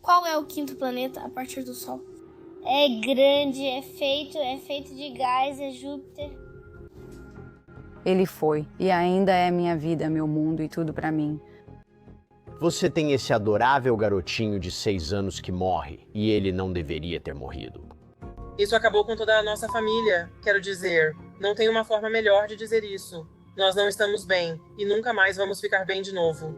Qual é o quinto planeta a partir do Sol? É grande, é feito de gás, é Júpiter. Ele foi, e ainda é minha vida, meu mundo e tudo pra mim. Você tem esse adorável garotinho de 6 anos que morre, e ele não deveria ter morrido. Isso acabou com toda a nossa família, quero dizer. Não tem uma forma melhor de dizer isso. Nós não estamos bem, e nunca mais vamos ficar bem de novo.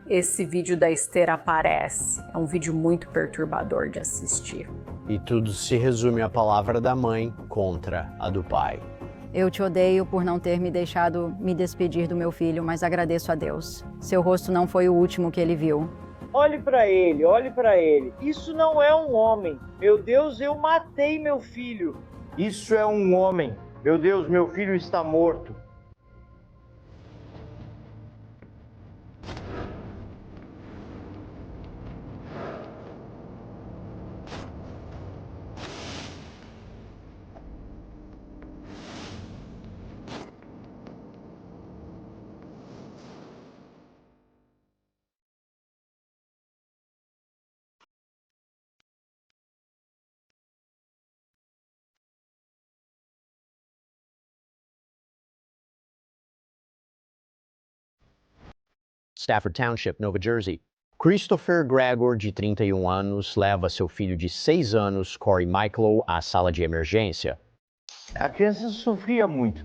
Esse vídeo da Esther aparece. É um vídeo muito perturbador de assistir. E tudo se resume à palavra da mãe contra a do pai. Eu te odeio por não ter me deixado me despedir do meu filho, mas agradeço a Deus. Seu rosto não foi o último que ele viu. Olhe para ele, olhe para ele. Isso não é um homem. Meu Deus, eu matei meu filho. Isso é um homem. Meu Deus, meu filho está morto. Stafford Township, Nova Jersey. Christopher Gregor, de 31 anos, leva seu filho de 6 anos, Corey Michael, à sala de emergência. A criança sofria muito.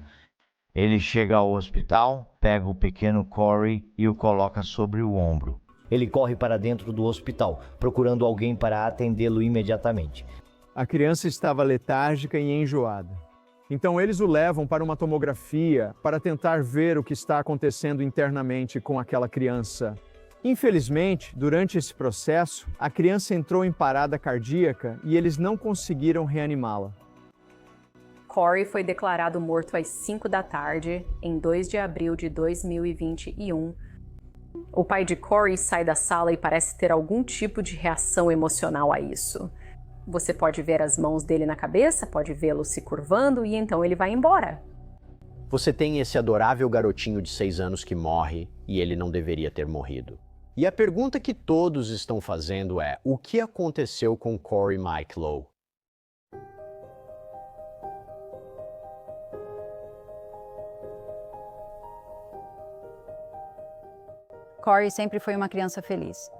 Ele chega ao hospital, pega o pequeno Corey e o coloca sobre o ombro. Ele corre para dentro do hospital, procurando alguém para atendê-lo imediatamente. A criança estava letárgica e enjoada. Então eles o levam para uma tomografia para tentar ver o que está acontecendo internamente com aquela criança. Infelizmente, durante esse processo, a criança entrou em parada cardíaca e eles não conseguiram reanimá-la. Corey foi declarado morto às 5 da tarde, em 2 de abril de 2021. O pai de Corey sai da sala e parece ter algum tipo de reação emocional a isso. Você pode ver as mãos dele na cabeça, pode vê-lo se curvando e então ele vai embora. Você tem esse adorável garotinho de 6 anos que morre e ele não deveria ter morrido. E a pergunta que todos estão fazendo é: o que aconteceu com Corey Michael? Corey sempre foi uma criança feliz.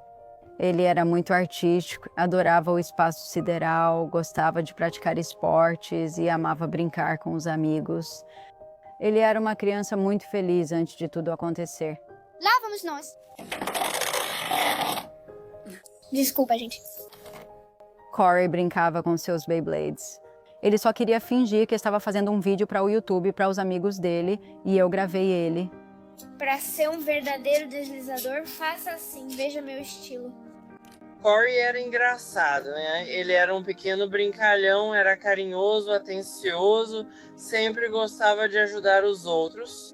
Ele era muito artístico, adorava o espaço sideral, gostava de praticar esportes e amava brincar com os amigos. Ele era uma criança muito feliz antes de tudo acontecer. Lá vamos nós. Desculpa, gente. Corey brincava com seus Beyblades. Ele só queria fingir que estava fazendo um vídeo para o YouTube para os amigos dele e eu gravei ele. Para ser um verdadeiro deslizador, faça assim, veja meu estilo. Corey era engraçado, né? Ele era um pequeno brincalhão, era carinhoso, atencioso, sempre gostava de ajudar os outros.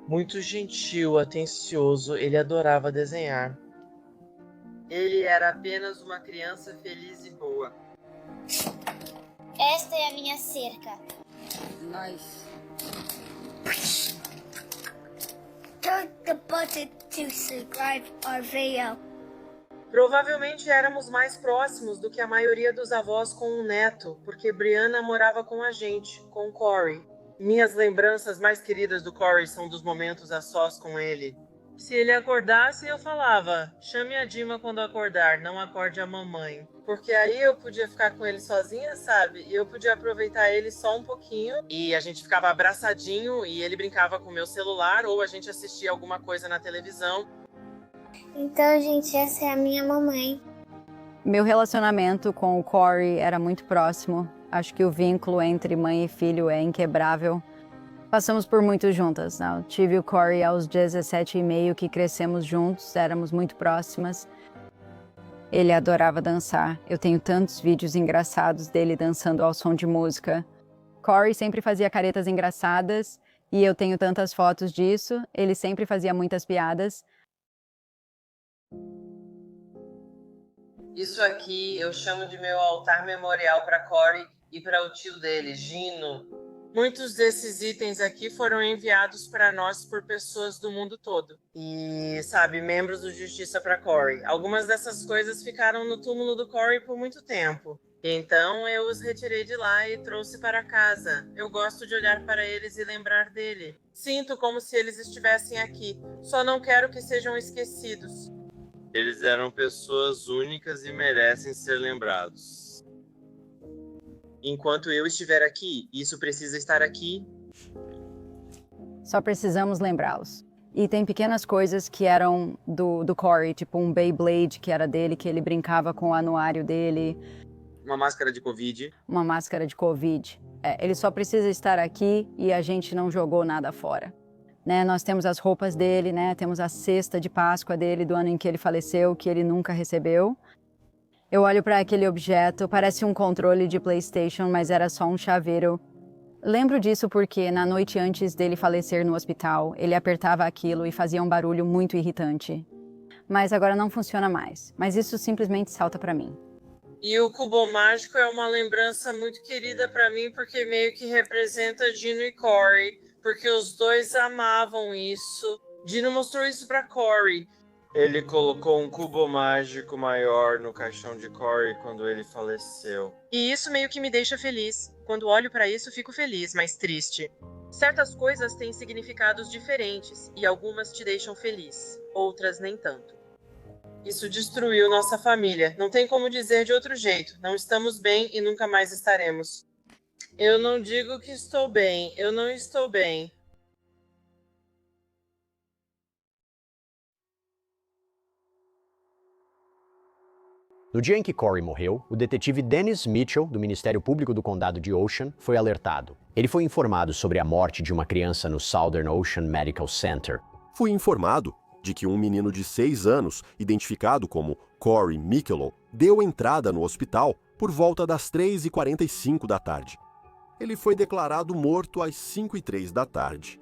Muito gentil, atencioso, ele adorava desenhar. Ele era apenas uma criança feliz e boa. Esta é a minha cerca. Nice. Click the button to subscribe our video. Provavelmente éramos mais próximos do que a maioria dos avós com um neto, porque Brianna morava com a gente, com Corey. Minhas lembranças mais queridas do Corey são dos momentos a sós com ele. Se ele acordasse, eu falava: chame a Dima quando acordar, não acorde a mamãe. Porque aí eu podia ficar com ele sozinha, sabe? E eu podia aproveitar ele só um pouquinho. E a gente ficava abraçadinho e ele brincava com o meu celular ou a gente assistia alguma coisa na televisão. Então, gente, essa é a minha mamãe. Meu relacionamento com o Corey era muito próximo. Acho que o vínculo entre mãe e filho é inquebrável. Passamos por muito juntas. Eu tive o Corey aos 17 e meio, que crescemos juntos, éramos muito próximas. Ele adorava dançar. Eu tenho tantos vídeos engraçados dele dançando ao som de música. Corey sempre fazia caretas engraçadas e eu tenho tantas fotos disso. Ele sempre fazia muitas piadas. Isso aqui eu chamo de meu altar memorial para Corey e para o tio dele, Gino. Muitos desses itens aqui foram enviados para nós por pessoas do mundo todo. E, sabe, membros do Justiça para Corey. Algumas dessas coisas ficaram no túmulo do Corey por muito tempo. Então eu os retirei de lá e trouxe para casa. Eu gosto de olhar para eles e lembrar dele. Sinto como se eles estivessem aqui. Só não quero que sejam esquecidos. Eles eram pessoas únicas e merecem ser lembrados. Enquanto eu estiver aqui, isso precisa estar aqui. Só precisamos lembrá-los. E tem pequenas coisas que eram do Corey, tipo um Beyblade que era dele, que ele brincava com o anuário dele. Uma máscara de Covid. Uma máscara de Covid. Ele só precisa estar aqui e a gente não jogou nada fora. Né? Nós temos as roupas dele, né? Temos a cesta de Páscoa dele do ano em que ele faleceu, que ele nunca recebeu. Eu olho para aquele objeto, parece um controle de PlayStation, mas era só um chaveiro. Lembro disso porque, na noite antes dele falecer no hospital, ele apertava aquilo e fazia um barulho muito irritante. Mas agora não funciona mais, mas isso simplesmente salta para mim. E o cubo mágico é uma lembrança muito querida para mim porque meio que representa Dino e Corey, porque os dois amavam isso. Dino mostrou isso para Corey. Ele colocou um cubo mágico maior no caixão de Corey quando ele faleceu. E isso meio que me deixa feliz. Quando olho para isso, fico feliz, mas triste. Certas coisas têm significados diferentes e algumas te deixam feliz, outras nem tanto. Isso destruiu nossa família. Não tem como dizer de outro jeito. Não estamos bem e nunca mais estaremos. Eu não digo que estou bem. Eu não estou bem. No dia em que Corey morreu, o detetive Dennis Mitchell, do Ministério Público do Condado de Ocean, foi alertado. Ele foi informado sobre a morte de uma criança no Southern Ocean Medical Center. Fui informado de que um menino de 6 anos, identificado como Corey Mikelow, deu entrada no hospital por volta das 3h45 da tarde. Ele foi declarado morto às 5h03 da tarde.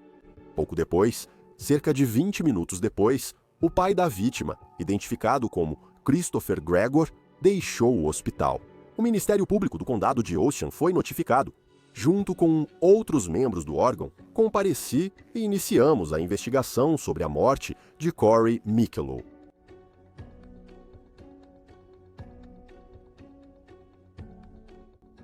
Pouco depois, cerca de 20 minutos depois, o pai da vítima, identificado como Christopher Gregor, deixou o hospital. O Ministério Público do Condado de Ocean foi notificado. Junto com outros membros do órgão, compareci e iniciamos a investigação sobre a morte de Corey Mikelow.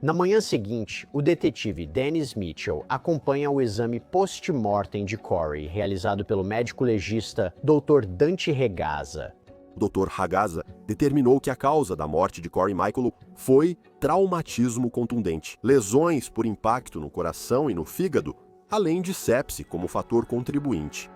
Na manhã seguinte, o detetive Dennis Mitchell acompanha o exame post-mortem de Corey, realizado pelo médico legista Dr. Dante Regaza. O Dr. Regaza determinou que a causa da morte de Corey Mikelow foi traumatismo contundente, lesões por impacto no coração e no fígado, além de sepse como fator contribuinte.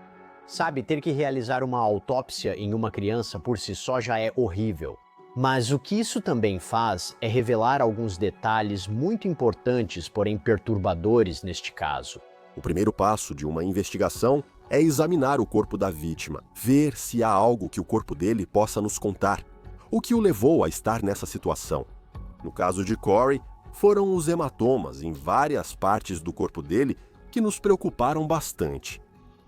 Sabe, ter que realizar uma autópsia em uma criança por si só já é horrível. Mas o que isso também faz é revelar alguns detalhes muito importantes, porém perturbadores neste caso. O primeiro passo de uma investigação é examinar o corpo da vítima, ver se há algo que o corpo dele possa nos contar. O que o levou a estar nessa situação? No caso de Corey, foram os hematomas em várias partes do corpo dele que nos preocuparam bastante.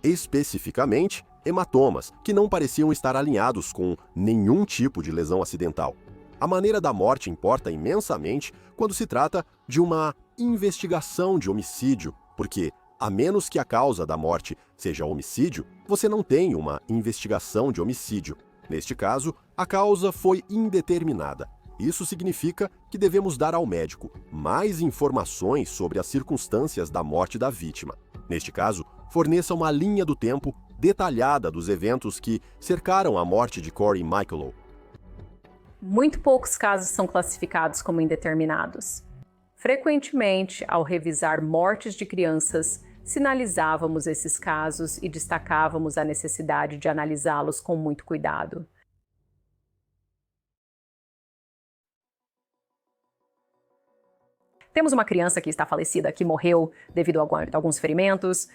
Especificamente, hematomas que não pareciam estar alinhados com nenhum tipo de lesão acidental. A maneira da morte importa imensamente quando se trata de uma investigação de homicídio, porque, a menos que a causa da morte seja homicídio, você não tem uma investigação de homicídio. Neste caso, a causa foi indeterminada. Isso significa que devemos dar ao médico mais informações sobre as circunstâncias da morte da vítima. Neste caso, forneça uma linha do tempo detalhada dos eventos que cercaram a morte de Corey Mikelow. Muito poucos casos são classificados como indeterminados. Frequentemente, ao revisar mortes de crianças, sinalizávamos esses casos e destacávamos a necessidade de analisá-los com muito cuidado. Temos uma criança que está falecida, que morreu devido a alguns ferimentos.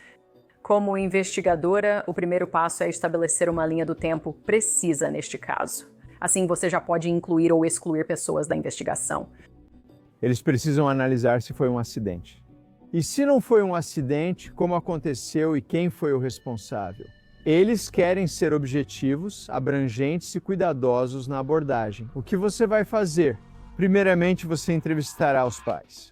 Como investigadora, o primeiro passo é estabelecer uma linha do tempo precisa neste caso. Assim, você já pode incluir ou excluir pessoas da investigação. Eles precisam analisar se foi um acidente. E se não foi um acidente, como aconteceu e quem foi o responsável? Eles querem ser objetivos, abrangentes e cuidadosos na abordagem. O que você vai fazer? Primeiramente, você entrevistará os pais.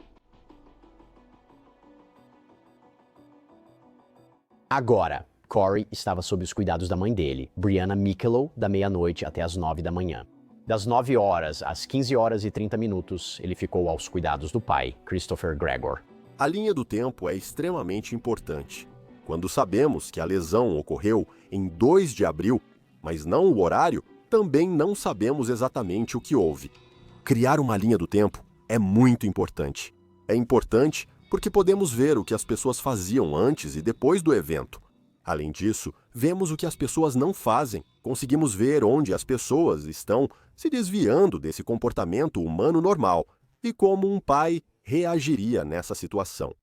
Agora, Corey estava sob os cuidados da mãe dele, Brianna Mikelow, da meia-noite até as 9 da manhã. Das 9 horas às 15 horas e 30 minutos, ele ficou aos cuidados do pai, Christopher Gregor. A linha do tempo é extremamente importante. Quando sabemos que a lesão ocorreu em 2 de abril, mas não o horário, também não sabemos exatamente o que houve. Criar uma linha do tempo é muito importante. É importante porque podemos ver o que as pessoas faziam antes e depois do evento. Além disso, vemos o que as pessoas não fazem. Conseguimos ver onde as pessoas estão se desviando desse comportamento humano normal e como um pai reagiria nessa situação.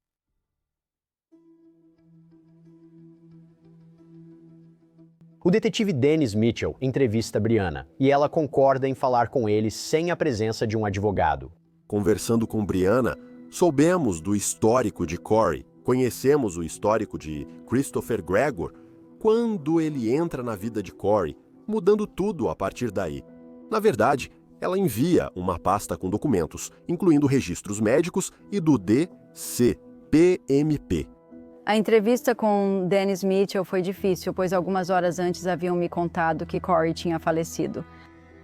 O detetive Dennis Mitchell entrevista Brianna e ela concorda em falar com ele sem a presença de um advogado. Conversando com Brianna, soubemos do histórico de Corey, conhecemos o histórico de Christopher Gregor, quando ele entra na vida de Corey, mudando tudo a partir daí. Na verdade, ela envia uma pasta com documentos, incluindo registros médicos e do DCPMP. A entrevista com Dennis Mitchell foi difícil, pois algumas horas antes haviam me contado que Corey tinha falecido.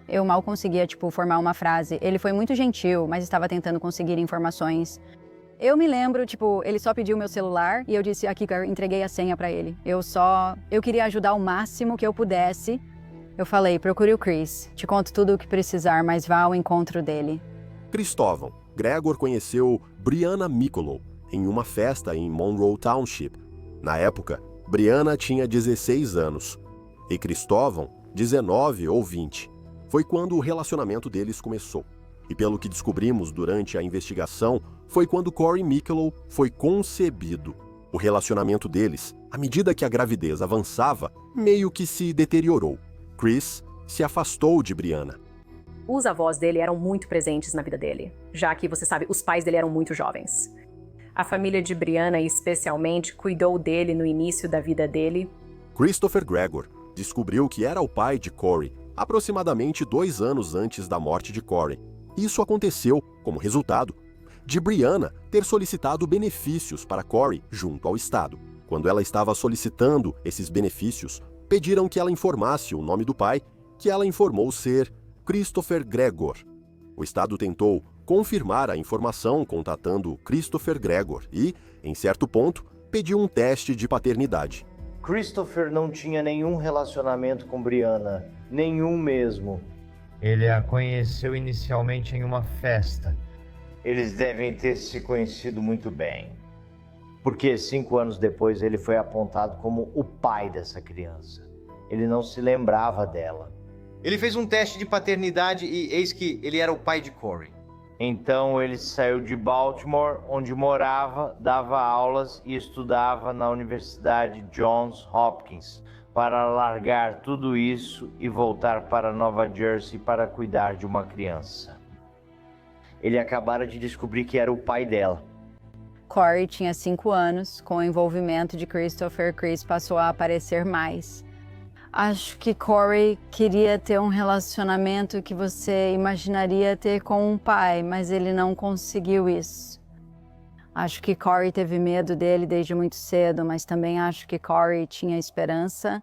Eu mal conseguia, formar uma frase. Ele foi muito gentil, mas estava tentando conseguir informações. Eu me lembro, ele só pediu meu celular e eu disse aqui que eu entreguei a senha para ele. Eu queria ajudar o máximo que eu pudesse. Eu falei, procure o Chris, te conto tudo o que precisar, mas vá ao encontro dele. Cristóvão, Gregor conheceu Brianna Mikelow em uma festa em Monroe Township. Na época, Brianna tinha 16 anos e Cristóvão 19 ou 20. Foi quando o relacionamento deles começou. E pelo que descobrimos durante a investigação, foi quando Corey Mikelow foi concebido. O relacionamento deles, à medida que a gravidez avançava, meio que se deteriorou. Chris se afastou de Brianna. Os avós dele eram muito presentes na vida dele, já que, você sabe, os pais dele eram muito jovens. A família de Brianna, especialmente, cuidou dele no início da vida dele. Christopher Gregor descobriu que era o pai de Corey aproximadamente 2 anos antes da morte de Corey. Isso aconteceu como resultado de Brianna ter solicitado benefícios para Corey junto ao Estado. Quando ela estava solicitando esses benefícios, pediram que ela informasse o nome do pai, que ela informou ser Christopher Gregor. O Estado tentou confirmar a informação contatando Christopher Gregor e, em certo ponto, pediu um teste de paternidade. Christopher não tinha nenhum relacionamento com Brianna, nenhum mesmo. Ele a conheceu inicialmente em uma festa. Eles devem ter se conhecido muito bem. Porque 5 anos depois ele foi apontado como o pai dessa criança. Ele não se lembrava dela. Ele fez um teste de paternidade e eis que ele era o pai de Corey. Então ele saiu de Baltimore, onde morava, dava aulas e estudava na Universidade Johns Hopkins, para largar tudo isso e voltar para Nova Jersey para cuidar de uma criança. Ele acabara de descobrir que era o pai dela. Corey tinha 5 anos. Com o envolvimento de Christopher, Chris passou a aparecer mais. Acho que Corey queria ter um relacionamento que você imaginaria ter com um pai, mas ele não conseguiu isso. Acho que Corey teve medo dele desde muito cedo, mas também acho que Corey tinha esperança.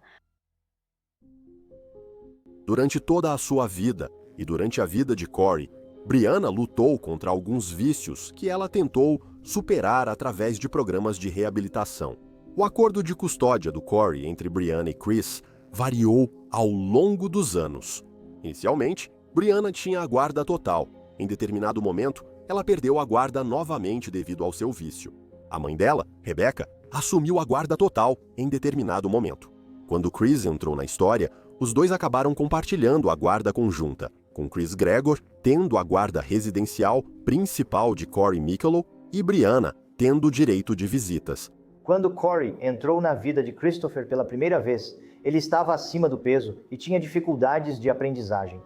Durante toda a sua vida e durante a vida de Corey, Brianna lutou contra alguns vícios que ela tentou superar através de programas de reabilitação. O acordo de custódia do Corey entre Brianna e Chris variou ao longo dos anos. Inicialmente, Brianna tinha a guarda total. Em determinado momento, ela perdeu a guarda novamente devido ao seu vício. A mãe dela, Rebecca, assumiu a guarda total em determinado momento. Quando Chris entrou na história, os dois acabaram compartilhando a guarda conjunta, com Chris Gregor tendo a guarda residencial principal de Corey Mikelow e Brianna tendo o direito de visitas. Quando Corey entrou na vida de Christopher pela primeira vez, ele estava acima do peso e tinha dificuldades de aprendizagem.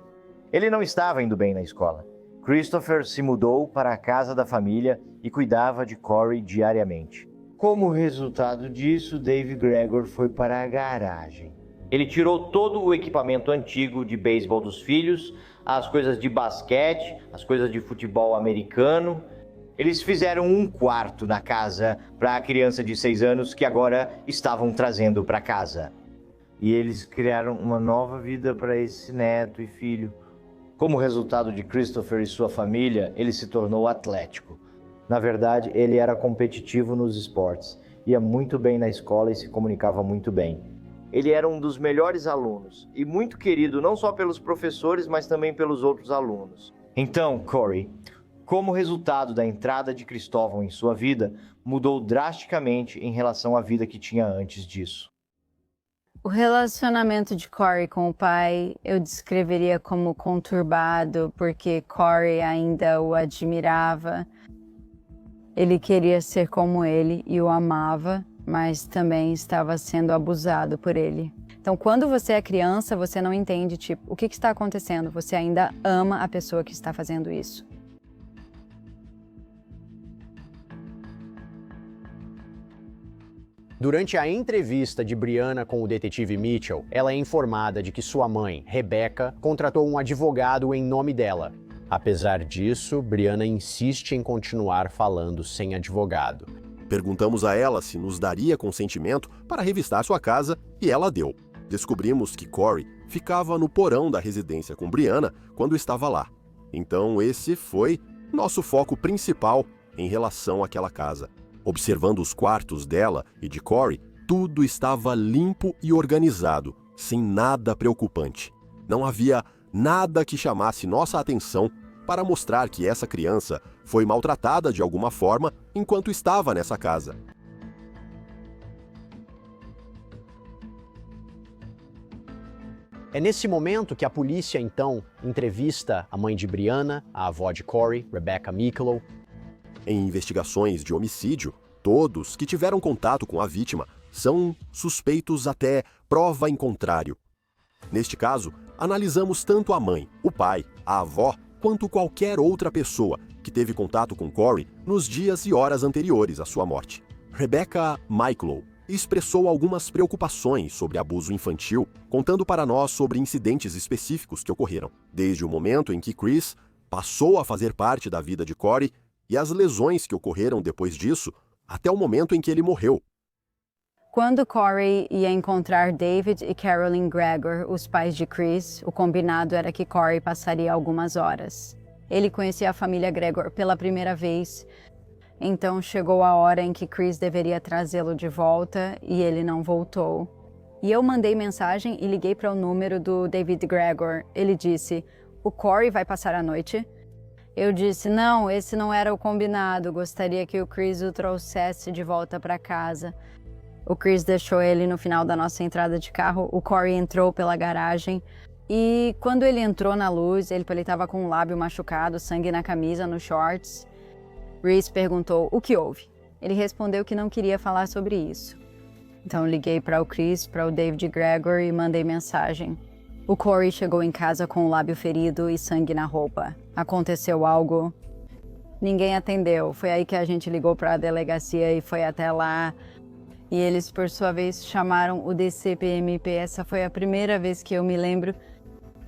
Ele não estava indo bem na escola. Christopher se mudou para a casa da família e cuidava de Corey diariamente. Como resultado disso, Dave Gregor foi para a garagem. Ele tirou todo o equipamento antigo de beisebol dos filhos, as coisas de basquete, as coisas de futebol americano. Eles fizeram um quarto na casa para a criança de 6 anos que agora estavam trazendo para casa. E eles criaram uma nova vida para esse neto e filho. Como resultado de Christopher e sua família, ele se tornou atlético. Na verdade, ele era competitivo nos esportes, ia muito bem na escola e se comunicava muito bem. Ele era um dos melhores alunos e muito querido não só pelos professores, mas também pelos outros alunos. Então, Corey, como resultado da entrada de Cristóvão em sua vida, mudou drasticamente em relação à vida que tinha antes disso. O relacionamento de Corey com o pai eu descreveria como conturbado, porque Corey ainda o admirava. Ele queria ser como ele e o amava, mas também estava sendo abusado por ele. Então, quando você é criança, você não entende, tipo, o que está acontecendo? Você ainda ama a pessoa que está fazendo isso. Durante a entrevista de Brianna com o detetive Mitchell, ela é informada de que sua mãe, Rebecca, contratou um advogado em nome dela. Apesar disso, Brianna insiste em continuar falando sem advogado. Perguntamos a ela se nos daria consentimento para revistar sua casa e ela deu. Descobrimos que Corey ficava no porão da residência com Brianna quando estava lá. Então esse foi nosso foco principal em relação àquela casa. Observando os quartos dela e de Corey, tudo estava limpo e organizado, sem nada preocupante. Não havia nada que chamasse nossa atenção para mostrar que essa criança foi maltratada de alguma forma enquanto estava nessa casa. É nesse momento que a polícia, então, entrevista a mãe de Brianna, a avó de Corey, Rebecca Mikelow. Em investigações de homicídio, todos que tiveram contato com a vítima são suspeitos até prova em contrário. Neste caso, analisamos tanto a mãe, o pai, a avó, quanto qualquer outra pessoa que teve contato com Corey nos dias e horas anteriores à sua morte. Rebecca Mikelow expressou algumas preocupações sobre abuso infantil, contando para nós sobre incidentes específicos que ocorreram, desde o momento em que Chris passou a fazer parte da vida de Corey e as lesões que ocorreram depois disso, até o momento em que ele morreu. Quando Corey ia encontrar David e Carolyn Gregor, os pais de Chris, o combinado era que Corey passaria algumas horas. Ele conhecia a família Gregor pela primeira vez, então chegou a hora em que Chris deveria trazê-lo de volta e ele não voltou. E eu mandei mensagem e liguei para o número do David Gregor. Ele disse, "O Corey vai passar a noite?" Eu disse, não, esse não era o combinado, gostaria que o Chris o trouxesse de volta para casa. O Chris deixou ele no final da nossa entrada de carro, o Corey entrou pela garagem e quando ele entrou na luz, ele estava com o lábio machucado, sangue na camisa, nos shorts. Reese perguntou o que houve. Ele respondeu que não queria falar sobre isso. Então liguei para o Chris, para o David Gregor e mandei mensagem. O Corey chegou em casa com o lábio ferido e sangue na roupa. Aconteceu algo? Ninguém atendeu. Foi aí que a gente ligou para a delegacia e foi até lá. E eles, por sua vez, chamaram o DCPMP. Essa foi a primeira vez que eu me lembro.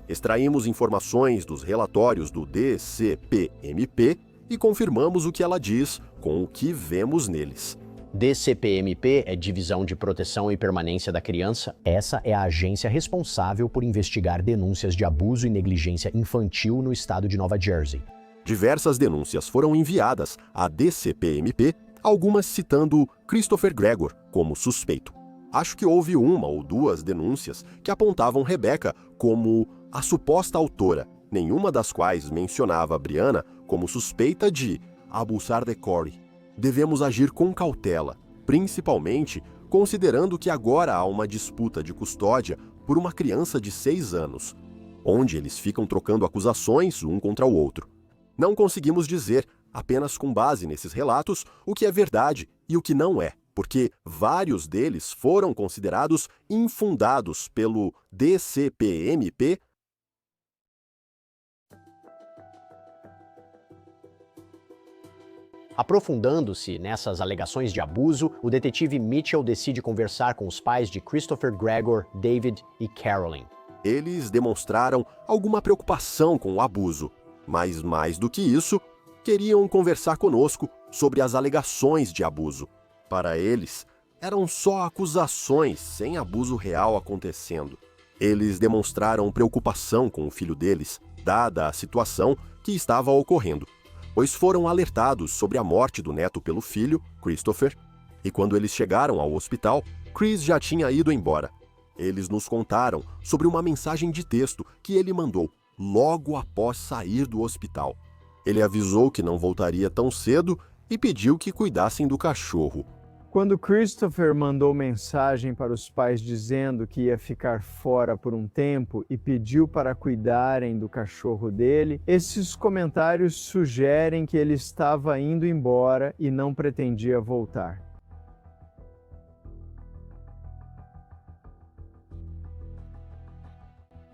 Extraímos informações dos relatórios do DCPMP e confirmamos o que ela diz com o que vemos neles. DCPMP é Divisão de Proteção e Permanência da Criança. Essa é a agência responsável por investigar denúncias de abuso e negligência infantil no estado de Nova Jersey. Diversas denúncias foram enviadas à DCPMP, algumas citando Christopher Gregor como suspeito. Acho que houve uma ou duas denúncias que apontavam Rebecca como a suposta autora, nenhuma das quais mencionava Brianna como suspeita de abusar de Corey. Devemos agir com cautela, principalmente considerando que agora há uma disputa de custódia por uma criança de 6 anos, onde eles ficam trocando acusações um contra o outro. Não conseguimos dizer, apenas com base nesses relatos, o que é verdade e o que não é, porque vários deles foram considerados infundados pelo DCPMP. Aprofundando-se nessas alegações de abuso, o detetive Mitchell decide conversar com os pais de Christopher Gregor, David e Carolyn. Eles demonstraram alguma preocupação com o abuso, mas mais do que isso, queriam conversar conosco sobre as alegações de abuso. Para eles, eram só acusações, sem abuso real acontecendo. Eles demonstraram preocupação com o filho deles, dada a situação que estava ocorrendo, pois foram alertados sobre a morte do neto pelo filho, Christopher, e quando eles chegaram ao hospital, Chris já tinha ido embora. Eles nos contaram sobre uma mensagem de texto que ele mandou logo após sair do hospital. Ele avisou que não voltaria tão cedo e pediu que cuidassem do cachorro. Quando Christopher mandou mensagem para os pais dizendo que ia ficar fora por um tempo e pediu para cuidarem do cachorro dele, esses comentários sugerem que ele estava indo embora e não pretendia voltar.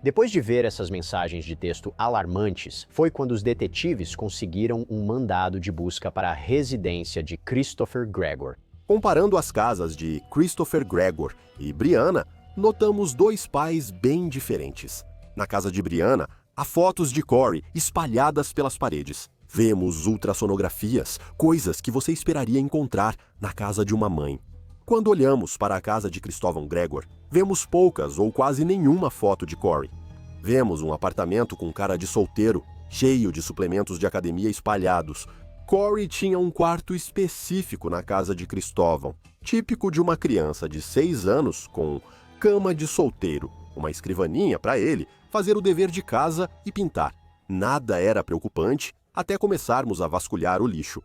Depois de ver essas mensagens de texto alarmantes, foi quando os detetives conseguiram um mandado de busca para a residência de Christopher Gregor. Comparando as casas de Christopher Gregor e Brianna, notamos dois pais bem diferentes. Na casa de Brianna, há fotos de Corey espalhadas pelas paredes. Vemos ultrassonografias, coisas que você esperaria encontrar na casa de uma mãe. Quando olhamos para a casa de Cristóvão Gregor, vemos poucas ou quase nenhuma foto de Corey. Vemos um apartamento com cara de solteiro, cheio de suplementos de academia espalhados. Corey tinha um quarto específico na casa de Cristóvão, típico de uma criança de 6 anos com cama de solteiro, uma escrivaninha para ele fazer o dever de casa e pintar. Nada era preocupante até começarmos a vasculhar o lixo.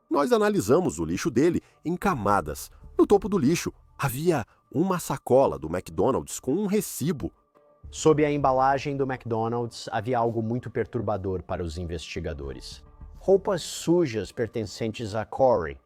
Nós analisamos o lixo dele em camadas. No topo do lixo havia uma sacola do McDonald's com um recibo. Sob a embalagem do McDonald's havia algo muito perturbador para os investigadores. Roupas sujas pertencentes a Corey.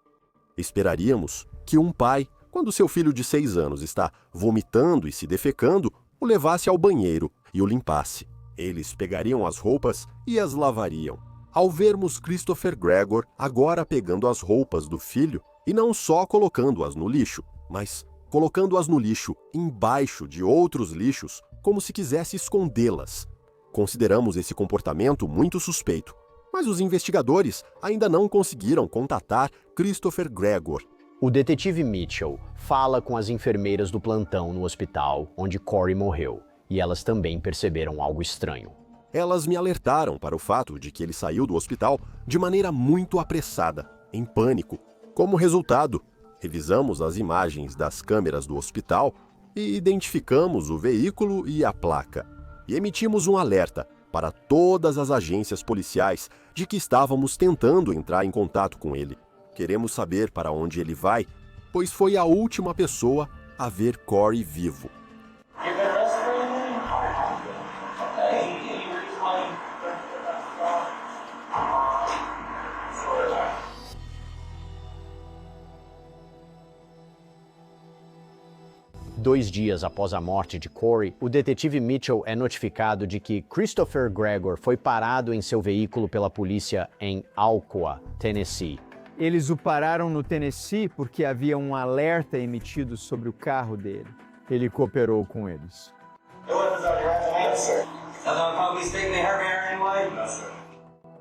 Esperaríamos que um pai, quando seu filho de 6 anos está vomitando e se defecando, o levasse ao banheiro e o limpasse. Eles pegariam as roupas e as lavariam. Ao vermos Christopher Gregor agora pegando as roupas do filho e não só colocando-as no lixo, mas colocando-as no lixo embaixo de outros lixos, como se quisesse escondê-las. Consideramos esse comportamento muito suspeito, mas os investigadores ainda não conseguiram contatar Christopher Gregor. O detetive Mitchell fala com as enfermeiras do plantão no hospital onde Corey morreu, e elas também perceberam algo estranho. Elas me alertaram para o fato de que ele saiu do hospital de maneira muito apressada, em pânico. Como resultado, revisamos as imagens das câmeras do hospital e identificamos o veículo e a placa. E emitimos um alerta para todas as agências policiais de que estávamos tentando entrar em contato com ele. Queremos saber para onde ele vai, pois foi a última pessoa a ver Corey vivo. 2 dias após a morte de Corey, o detetive Mitchell é notificado de que Christopher Gregor foi parado em seu veículo pela polícia em Alcoa, Tennessee. Eles o pararam no Tennessee porque havia um alerta emitido sobre o carro dele. Ele cooperou com eles.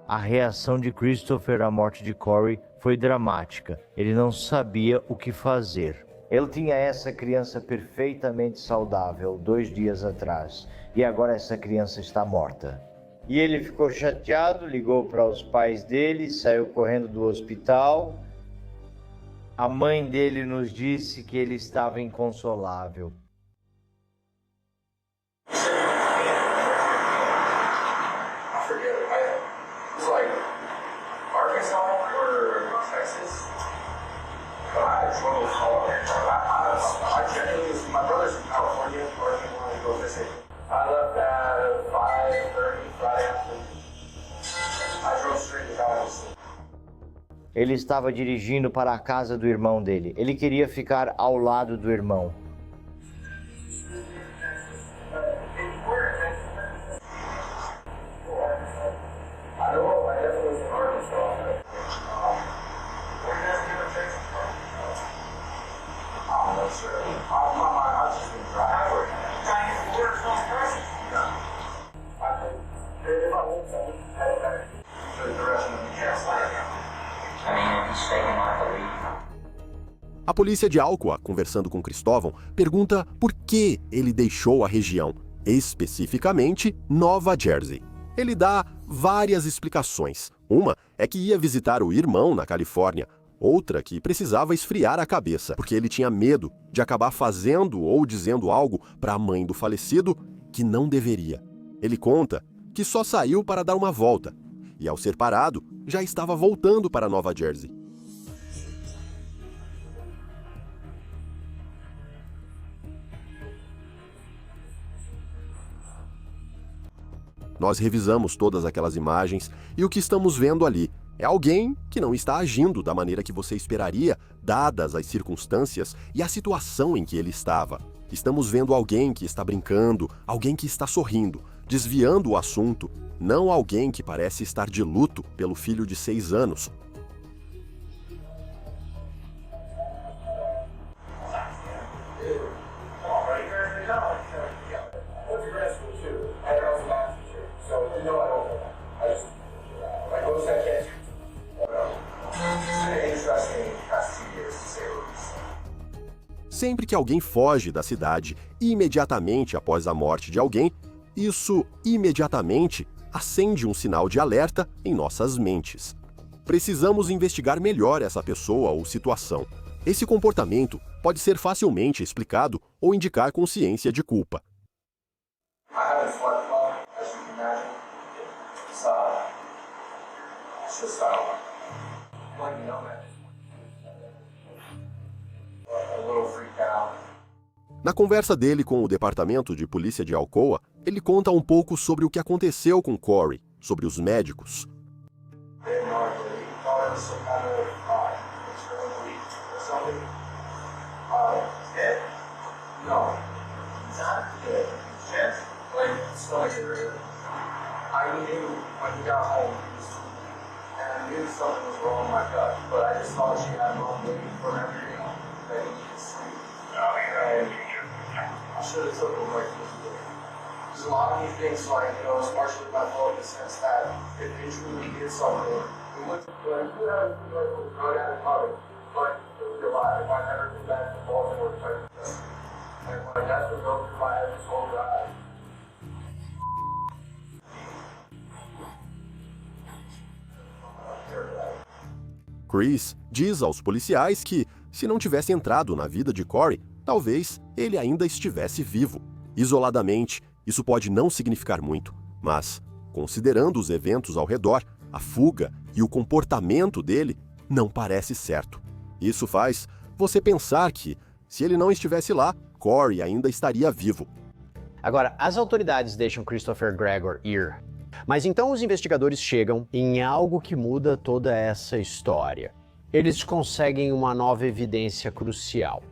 A reação de Christopher à morte de Corey foi dramática. Ele não sabia o que fazer. Ele tinha essa criança perfeitamente saudável 2 dias atrás, e agora essa criança está morta. E ele ficou chateado, ligou para os pais dele, saiu correndo do hospital. A mãe dele nos disse que ele estava inconsolável. Ele estava dirigindo para a casa do irmão dele. Ele queria ficar ao lado do irmão. A polícia de Alcoa, conversando com Cristóvão, pergunta por que ele deixou a região, especificamente Nova Jersey. Ele dá várias explicações. Uma é que ia visitar o irmão na Califórnia, outra que precisava esfriar a cabeça, porque ele tinha medo de acabar fazendo ou dizendo algo para a mãe do falecido que não deveria. Ele conta que só saiu para dar uma volta, e ao ser parado, já estava voltando para Nova Jersey. Nós revisamos todas aquelas imagens e o que estamos vendo ali é alguém que não está agindo da maneira que você esperaria, dadas as circunstâncias e a situação em que ele estava. Estamos vendo alguém que está brincando, alguém que está sorrindo, desviando o assunto, não alguém que parece estar de luto pelo filho de 6 anos. Sempre que alguém foge da cidade imediatamente após a morte de alguém, isso imediatamente acende um sinal de alerta em nossas mentes. Precisamos investigar melhor essa pessoa ou situação. Esse comportamento pode ser facilmente explicado ou indicar consciência de culpa. Na conversa dele com o Departamento de Polícia de Alcoa, ele conta um pouco sobre o que aconteceu com Corey, sobre os médicos. I should have took him right this way. There's a lot of me things like, it's partially my fault in the sense that if they truly did something, we would have good at it hard, but it would be alive. If I never did that, the Baltimore type of thing. And when that's what goes through my head this whole ride. Chris diz aos policiais que, se não tivesse entrado na vida de Corey, talvez ele ainda estivesse vivo. Isoladamente, isso pode não significar muito, mas, considerando os eventos ao redor, a fuga e o comportamento dele, não parece certo. Isso faz você pensar que, se ele não estivesse lá, Corey ainda estaria vivo. Agora, as autoridades deixam Christopher Gregor ir. Mas então os investigadores chegam em algo que muda toda essa história. Eles conseguem uma nova evidência crucial.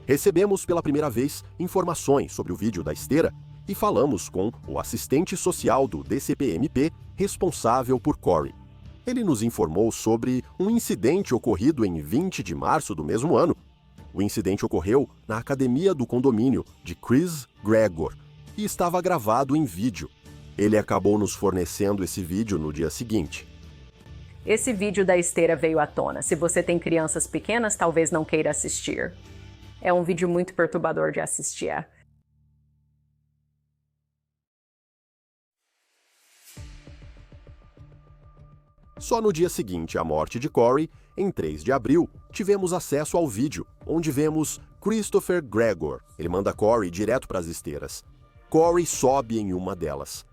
Recebemos pela primeira vez informações sobre o vídeo da esteira e falamos com o assistente social do DCPMP responsável por Corey. Ele nos informou sobre um incidente ocorrido em 20 de março do mesmo ano. O incidente ocorreu na academia do condomínio de Chris Gregor e estava gravado em vídeo. Ele acabou nos fornecendo esse vídeo no dia seguinte. Esse vídeo da esteira veio à tona. Se você tem crianças pequenas, talvez não queira assistir. É um vídeo muito perturbador de assistir. Só no dia seguinte à morte de Corey, em 3 de abril, tivemos acesso ao vídeo, onde vemos Christopher Gregor. Ele manda Corey direto para as esteiras. Corey sobe em uma delas.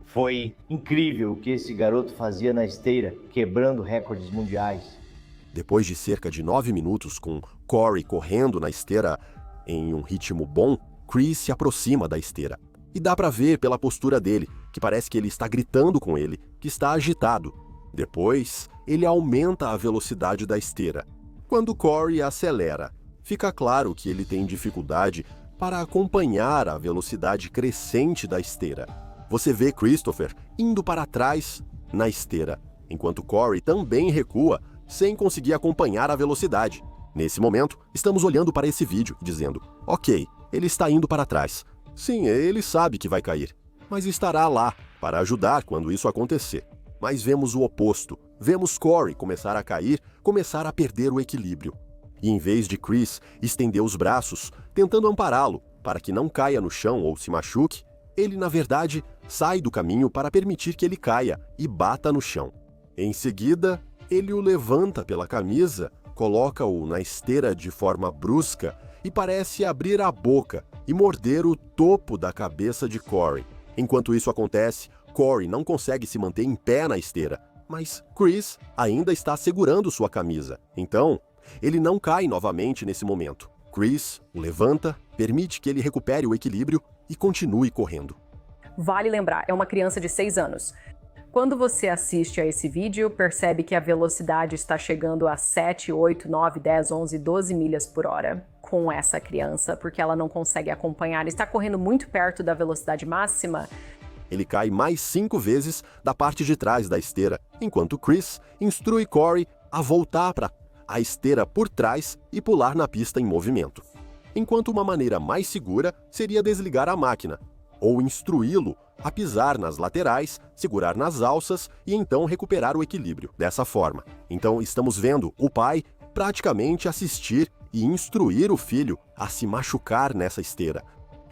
Foi incrível o que esse garoto fazia na esteira, quebrando recordes mundiais. Depois de cerca de 9 minutos com Corey correndo na esteira em um ritmo bom, Chris se aproxima da esteira. E dá pra ver pela postura dele, que parece que ele está gritando com ele, que está agitado. Depois, ele aumenta a velocidade da esteira. Quando Corey acelera, fica claro que ele tem dificuldade para acompanhar a velocidade crescente da esteira. Você vê Christopher indo para trás na esteira, enquanto Corey também recua sem conseguir acompanhar a velocidade. Nesse momento, estamos olhando para esse vídeo e dizendo, ok, ele está indo para trás. Sim, ele sabe que vai cair, mas estará lá para ajudar quando isso acontecer. Mas vemos o oposto. Vemos Corey começar a cair, começar a perder o equilíbrio. E em vez de Chris estender os braços, tentando ampará-lo para que não caia no chão ou se machuque, ele, na verdade, sai do caminho para permitir que ele caia e bata no chão. Em seguida, ele o levanta pela camisa, coloca-o na esteira de forma brusca e parece abrir a boca e morder o topo da cabeça de Corey. Enquanto isso acontece, Corey não consegue se manter em pé na esteira, mas Chris ainda está segurando sua camisa. Então, ele não cai novamente nesse momento. Chris o levanta, permite que ele recupere o equilíbrio e continue correndo. Vale lembrar, é uma criança de 6 anos. Quando você assiste a esse vídeo, percebe que a velocidade está chegando a 7, 8, 9, 10, 11, 12 milhas por hora com essa criança, porque ela não consegue acompanhar. Está correndo muito perto da velocidade máxima. Ele cai mais 5 vezes da parte de trás da esteira, enquanto Chris instrui Corey a voltar para a esteira por trás e pular na pista em movimento. Enquanto uma maneira mais segura seria desligar a máquina, ou instruí-lo a pisar nas laterais, segurar nas alças e então recuperar o equilíbrio dessa forma. Então estamos vendo o pai praticamente assistir e instruir o filho a se machucar nessa esteira.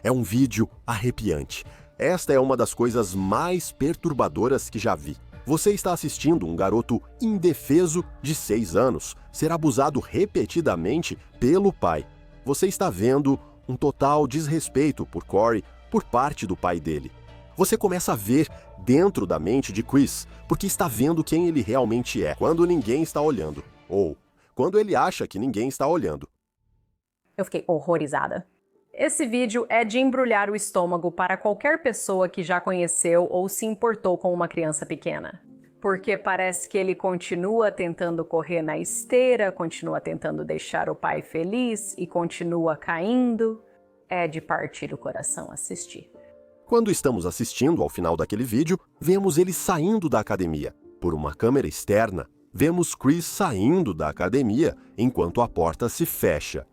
É um vídeo arrepiante. Esta é uma das coisas mais perturbadoras que já vi. Você está assistindo um garoto indefeso de 6 anos ser abusado repetidamente pelo pai. Você está vendo um total desrespeito por Corey por parte do pai dele. Você começa a ver dentro da mente de Chris, porque está vendo quem ele realmente é, quando ninguém está olhando, ou quando ele acha que ninguém está olhando. Eu fiquei horrorizada. Esse vídeo é de embrulhar o estômago para qualquer pessoa que já conheceu ou se importou com uma criança pequena. Porque parece que ele continua tentando correr na esteira, continua tentando deixar o pai feliz e continua caindo. É de partir o coração assistir. Quando estamos assistindo ao final daquele vídeo, vemos ele saindo da academia. Por uma câmera externa, vemos Chris saindo da academia enquanto a porta se fecha.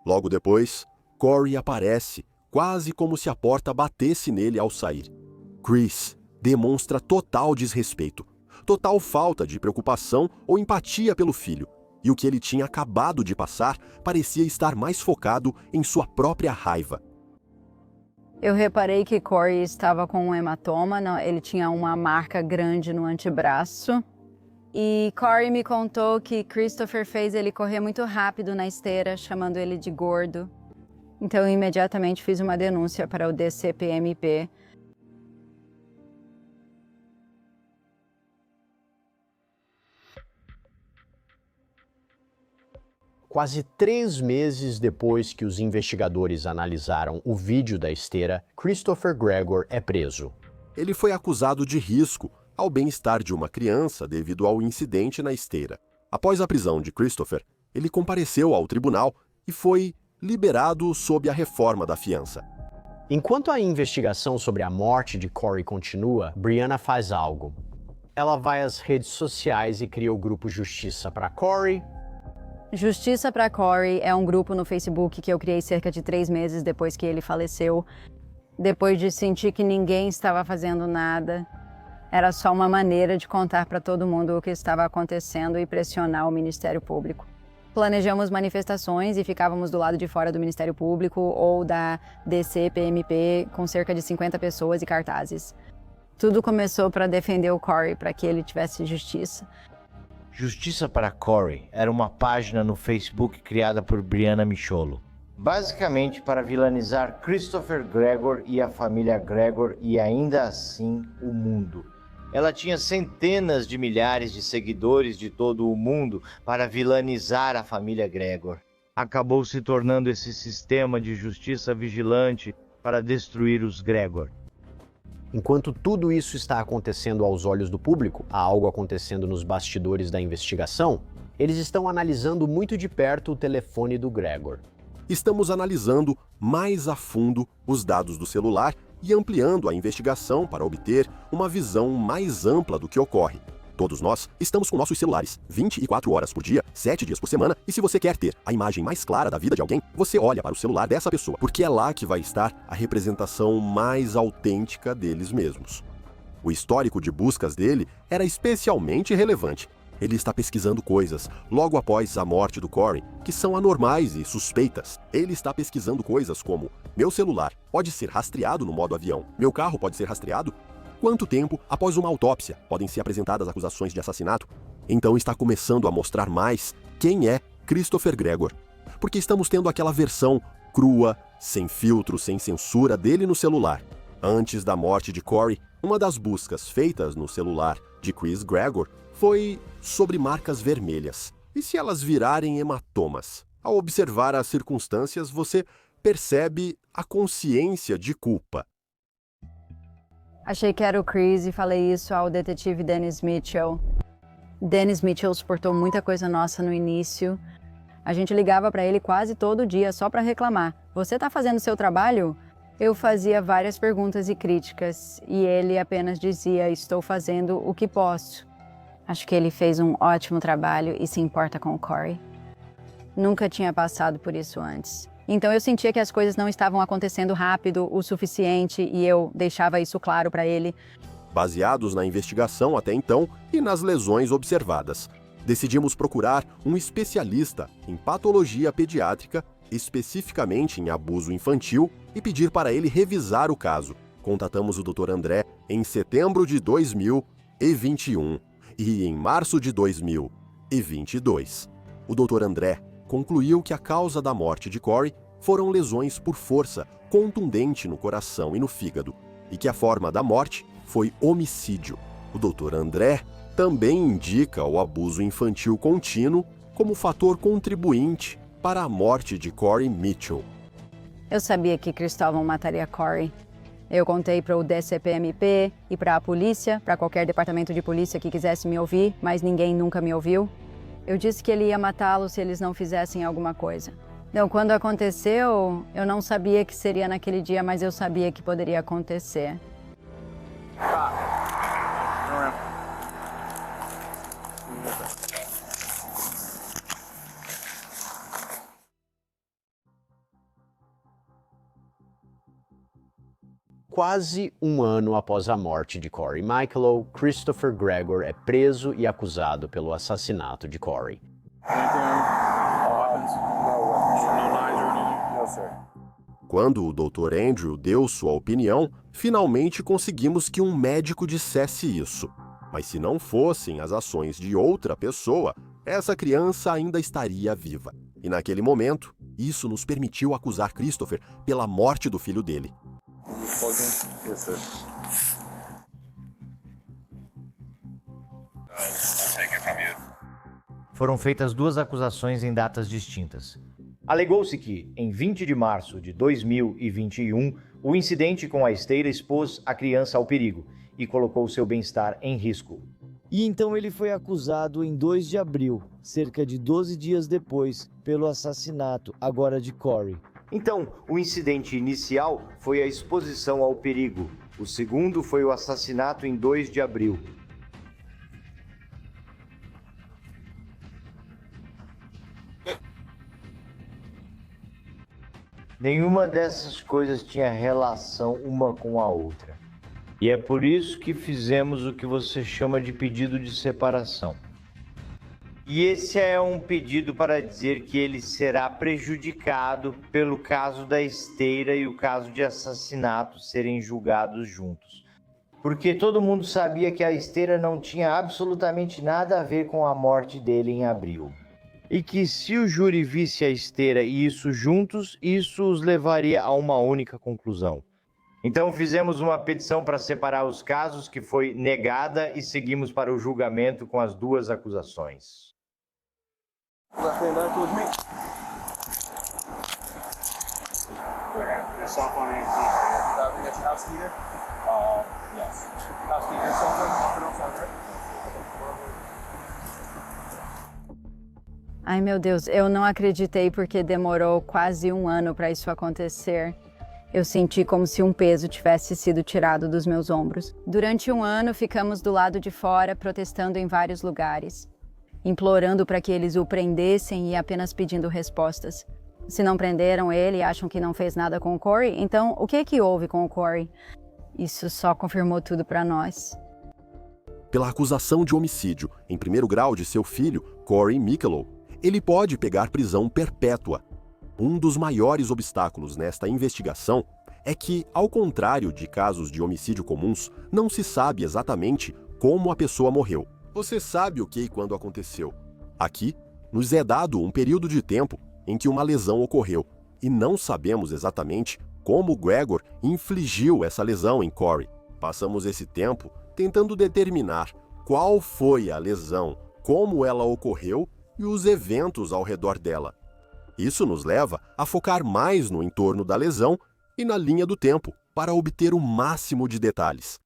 Logo depois, Corey aparece, quase como se a porta batesse nele ao sair. Chris demonstra total desrespeito, total falta de preocupação ou empatia pelo filho, e o que ele tinha acabado de passar parecia estar mais focado em sua própria raiva. Eu reparei que Corey estava com um hematoma, ele tinha uma marca grande no antebraço. E Corey me contou que Christopher fez ele correr muito rápido na esteira, chamando ele de gordo. Então eu imediatamente fiz uma denúncia para o DCPMP. Quase 3 meses depois que os investigadores analisaram o vídeo da esteira, Christopher Gregor é preso. Ele foi acusado de risco ao bem-estar de uma criança devido ao incidente na esteira. Após a prisão de Christopher, ele compareceu ao tribunal e foi liberado sob a reforma da fiança. Enquanto a investigação sobre a morte de Corey continua, Brianna faz algo. Ela vai às redes sociais e cria o grupo Justiça para Corey. Justiça para Corey é um grupo no Facebook que eu criei cerca de 3 meses depois que ele faleceu. Depois de sentir que ninguém estava fazendo nada, era só uma maneira de contar para todo mundo o que estava acontecendo e pressionar o Ministério Público. Planejamos manifestações e ficávamos do lado de fora do Ministério Público ou da DCPMP com cerca de 50 pessoas e cartazes. Tudo começou para defender o Corey, para que ele tivesse justiça. Justiça para Corey era uma página no Facebook criada por Brianna Micholo, basicamente para vilanizar Christopher Gregor e a família Gregor e ainda assim o mundo. Ela tinha centenas de milhares de seguidores de todo o mundo para vilanizar a família Gregor. Acabou se tornando esse sistema de justiça vigilante para destruir os Gregor. Enquanto tudo isso está acontecendo aos olhos do público, há algo acontecendo nos bastidores da investigação, eles estão analisando muito de perto o telefone do Gregor. Estamos analisando mais a fundo os dados do celular e ampliando a investigação para obter uma visão mais ampla do que ocorre. Todos nós estamos com nossos celulares 24 horas por dia, 7 dias por semana, e se você quer ter a imagem mais clara da vida de alguém, você olha para o celular dessa pessoa, porque é lá que vai estar a representação mais autêntica deles mesmos. O histórico de buscas dele era especialmente relevante. Ele está pesquisando coisas, logo após a morte do Corey, que são anormais e suspeitas. Ele está pesquisando coisas como: meu celular pode ser rastreado no modo avião? Meu carro pode ser rastreado? Quanto tempo após uma autópsia podem ser apresentadas acusações de assassinato? Então está começando a mostrar mais quem é Christopher Gregor. Porque estamos tendo aquela versão crua, sem filtro, sem censura dele no celular. Antes da morte de Corey, uma das buscas feitas no celular de Chris Gregor foi sobre marcas vermelhas. E se elas virarem hematomas? Ao observar as circunstâncias, você percebe a consciência de culpa. Achei que era o Chris e falei isso ao detetive Dennis Mitchell. Dennis Mitchell suportou muita coisa nossa no início. A gente ligava para ele quase todo dia só para reclamar. Você tá fazendo seu trabalho? Eu fazia várias perguntas e críticas e ele apenas dizia: estou fazendo o que posso. Acho que ele fez um ótimo trabalho e se importa com o Corey. Nunca tinha passado por isso antes. Então eu sentia que as coisas não estavam acontecendo rápido o suficiente e eu deixava isso claro para ele. Baseados na investigação até então e nas lesões observadas, decidimos procurar um especialista em patologia pediátrica, especificamente em abuso infantil, e pedir para ele revisar o caso. Contatamos o Dr. André em setembro de 2021 e em março de 2022. O Dr. André concluiu que a causa da morte de Corey foram lesões por força contundente no coração e no fígado, e que a forma da morte foi homicídio. O Dr. André também indica o abuso infantil contínuo como fator contribuinte para a morte de Corey Mitchell. Eu sabia que Cristóvão mataria Corey. Eu contei para o DCPMP e para a polícia, para qualquer departamento de polícia que quisesse me ouvir, mas ninguém nunca me ouviu. Eu disse que ele ia matá-lo se eles não fizessem alguma coisa. Então, quando aconteceu, eu não sabia que seria naquele dia, mas eu sabia que poderia acontecer. Quase um ano após a morte de Corey Michaelow, Christopher Gregor é preso e acusado pelo assassinato de Corey. Quando o Dr. Andrew deu sua opinião, finalmente conseguimos que um médico dissesse isso. Mas se não fossem as ações de outra pessoa, essa criança ainda estaria viva. E naquele momento, isso nos permitiu acusar Christopher pela morte do filho dele. Foram feitas duas acusações em datas distintas. Alegou-se que, em 20 de março de 2021, o incidente com a esteira expôs a criança ao perigo e colocou seu bem-estar em risco. E então ele foi acusado em 2 de abril, cerca de 12 dias depois, pelo assassinato, agora de Corey. Então, o incidente inicial foi a exposição ao perigo. O segundo foi o assassinato em 2 de abril. Nenhuma dessas coisas tinha relação uma com a outra. E é por isso que fizemos o que você chama de pedido de separação. E esse é um pedido para dizer que ele será prejudicado pelo caso da esteira e o caso de assassinato serem julgados juntos. Porque todo mundo sabia que a esteira não tinha absolutamente nada a ver com a morte dele em abril. E que se o júri visse a esteira e isso juntos, isso os levaria a uma única conclusão. Então fizemos uma petição para separar os casos, que foi negada, e seguimos para o julgamento com as duas acusações. Ai, meu Deus, eu não acreditei porque demorou quase um ano para isso acontecer. Eu senti como se um peso tivesse sido tirado dos meus ombros. Durante um ano, ficamos do lado de fora, protestando em vários lugares, implorando para que eles o prendessem e apenas pedindo respostas. Se não prenderam ele e acham que não fez nada com o Corey, então o que houve com o Corey? Isso só confirmou tudo para nós. pela acusação de homicídio em primeiro grau de seu filho, Corey Mikelow, ele pode pegar prisão perpétua. Um dos maiores obstáculos nesta investigação é que, ao contrário de casos de homicídio comuns, não se sabe exatamente como a pessoa morreu. Você sabe o que e quando aconteceu. Aqui, nos é dado um período de tempo em que uma lesão ocorreu, e não sabemos exatamente como Gregor infligiu essa lesão em Corey. Passamos esse tempo tentando determinar qual foi a lesão, como ela ocorreu e os eventos ao redor dela. Isso nos leva a focar mais no entorno da lesão e na linha do tempo, para obter o máximo de detalhes.